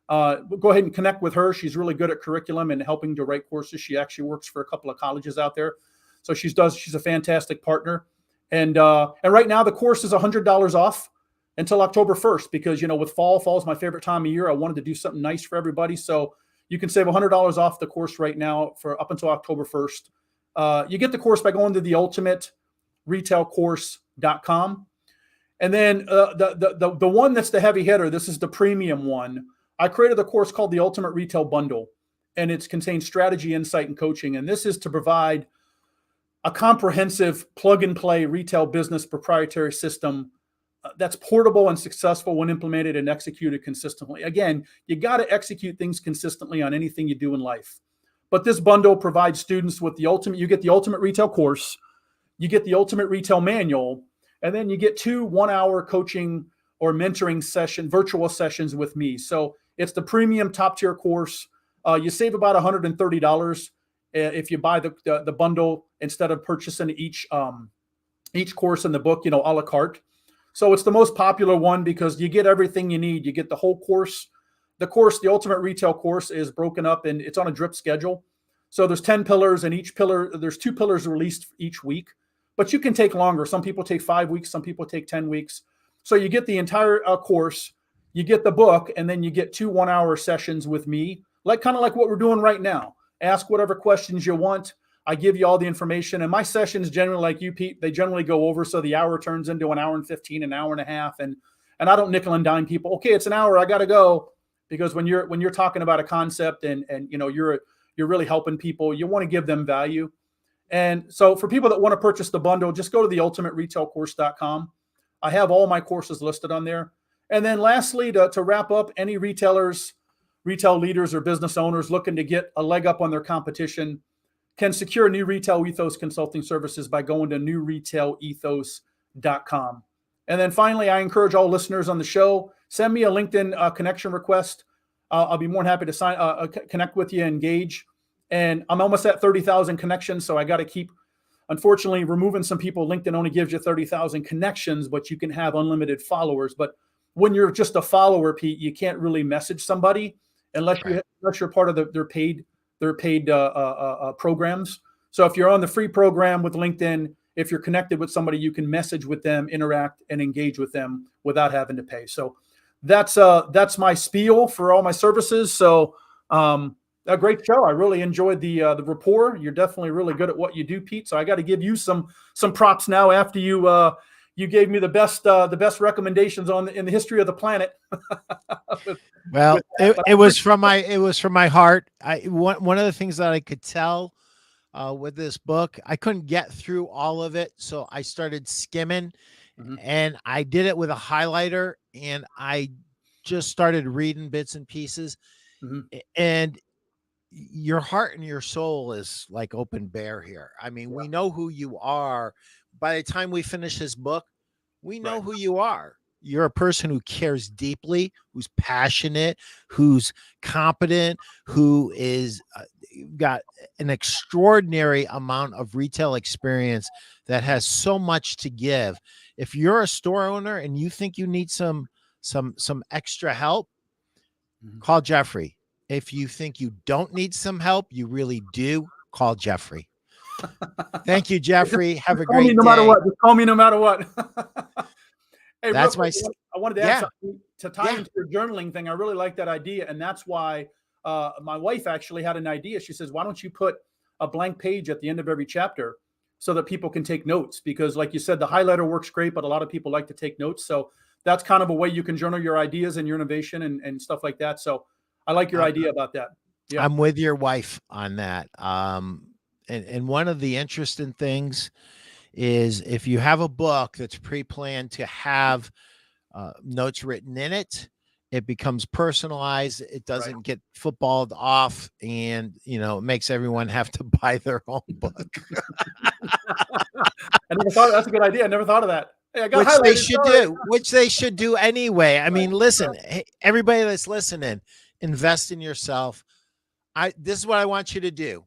Go ahead and connect with her. She's really good at curriculum and helping to write courses. She actually works for a couple of colleges out there. So she's a fantastic partner. And right now the course is $100 off until October 1st, because, with fall's my favorite time of year. I wanted to do something nice for everybody. So you can save $100 off the course right now for up until October 1st. You get the course by going to the ultimateretailcourse.com. And then the one that's the heavy hitter, this is the premium one. I created a course called the Ultimate Retail Bundle, and it contains strategy, insight, and coaching. And this is to provide a comprehensive plug-and-play retail business proprietary system that's portable and successful when implemented and executed consistently. Again, you got to execute things consistently on anything you do in life. But this bundle provides students with you get the Ultimate Retail course, you get the Ultimate Retail Manual, and then you get 2 1-hour coaching or mentoring virtual sessions with me. So it's the premium top tier course. You save about $130 if you buy the bundle instead of purchasing each course in the book, a la carte. So it's the most popular one because you get everything you need. You get the whole course. The Ultimate Retail course is broken up and it's on a drip schedule. So there's 10 pillars, and each pillar, there's 2 pillars released each week, but you can take longer. Some people take 5 weeks, some people take 10 weeks. So you get the entire course, you get the book, and then you get 2 1-hour sessions with me, kind of like what we're doing right now. Ask whatever questions you want. I give you all the information, and my sessions generally, like you, Pete, they generally go over. So the hour turns into an hour and 15, an hour and a half. And I don't nickel and dime people. Okay, it's an hour, I got to go. Because when you're talking about a concept and you're really helping people, you want to give them value. And so for people that want to purchase the bundle, just go to the ultimateretailcourse.com. I have all my courses listed on there. And then lastly, to wrap up, any retail leaders or business owners looking to get a leg up on their competition can secure new retail ethos consulting services by going to newretailethos.com. And then finally, I encourage all listeners on the show, send me a LinkedIn connection request. I'll be more than happy to connect with you, engage. And I'm almost at 30,000 connections, so I got to keep, unfortunately, removing some people. LinkedIn only gives you 30,000 connections, but you can have unlimited followers. But when you're just a follower, Pete, you can't really message somebody unless you're part of their paid programs. So if you're on the free program with LinkedIn, if you're connected with somebody, you can message with them, interact, and engage with them without having to pay. So that's my spiel for all my services. So a great show. I really enjoyed the rapport. You're definitely really good at what you do, Pete. So I got to give you some props now after you gave me the best recommendations in the history of the planet. It was from my heart. One of the things that I could tell with this book, I couldn't get through all of it, so I started skimming, and I did it with a highlighter, and I just started reading bits and pieces, and your heart and your soul is like open bare here. I mean, we know who you are. By the time we finish this book, we know who you are. You're a person who cares deeply, who's passionate, who's competent, who is got an extraordinary amount of retail experience that has so much to give. If you're a store owner and you think you need some extra help, call Jeffrey. If you think you don't need some help, you really do, call Jeffrey. Thank you, Jeffrey. Have a great day. No matter what. Just call me no matter what. Hey, that's I wanted to add something to tie into your journaling thing. I really like that idea. And that's why my wife actually had an idea. She says, why don't you put a blank page at the end of every chapter so that people can take notes? Because like you said, the highlighter works great, but a lot of people like to take notes. So that's kind of a way you can journal your ideas and your innovation and stuff like that. So I like your idea about that. Yeah. I'm with your wife on that. And one of the interesting things is if you have a book that's pre-planned to have notes written in it, it becomes personalized. It doesn't get footballed off, and it makes everyone have to buy their own book. I never thought that's a good idea. I never thought of that. Hey, Which they should do anyway. I mean, listen, hey, everybody that's listening, invest in yourself. This is what I want you to do.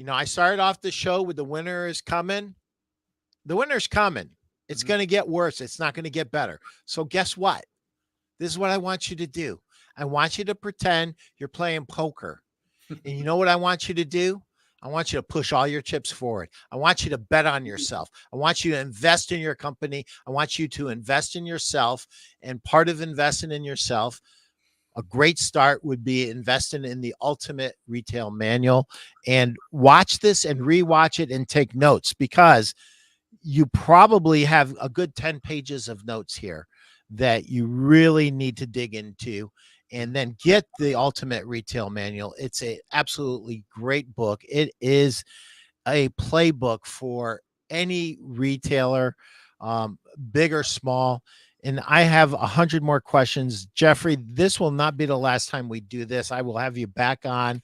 I started off the show with the winter is coming. The winter's coming. It's Mhm. going to get worse. It's not going to get better. So guess what? This is what I want you to do. I want you to pretend you're playing poker. And you know what I want you to do? I want you to push all your chips forward. I want you to bet on yourself. I want you to invest in your company. I want you to invest in yourself. And part of investing in yourself, a great start would be investing in the ultimate retail manual, and watch this and rewatch it and take notes, because you probably have a good 10 pages of notes here that you really need to dig into, and then get the ultimate retail manual. It's a absolutely great book. It is a playbook for any retailer, big or small. And I have 100 more questions. Jeffrey, this will not be the last time we do this. I will have you back on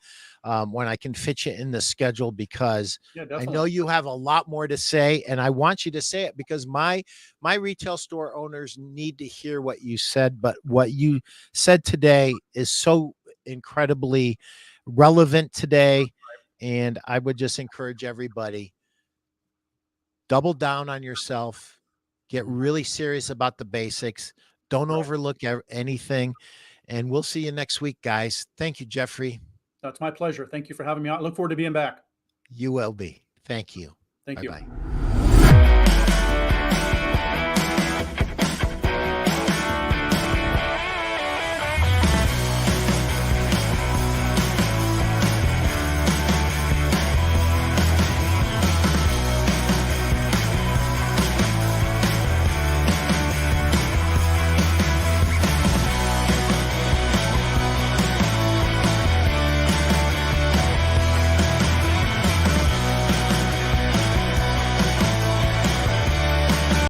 when I can fit you in the schedule, because Yeah, I know definitely. you have a lot more to say, and I want you to say it because my retail store owners need to hear what you said. But what you said today is so incredibly relevant today, and I would just encourage everybody, double down on yourself, get Mhm. really serious about the basics, don't Right. overlook anything. And we'll see you next week, guys. Thank you, Jeffrey. That's my pleasure. Thank you for having me on. I look forward to being back. You will be. Thank you. Thank Bye you. bye.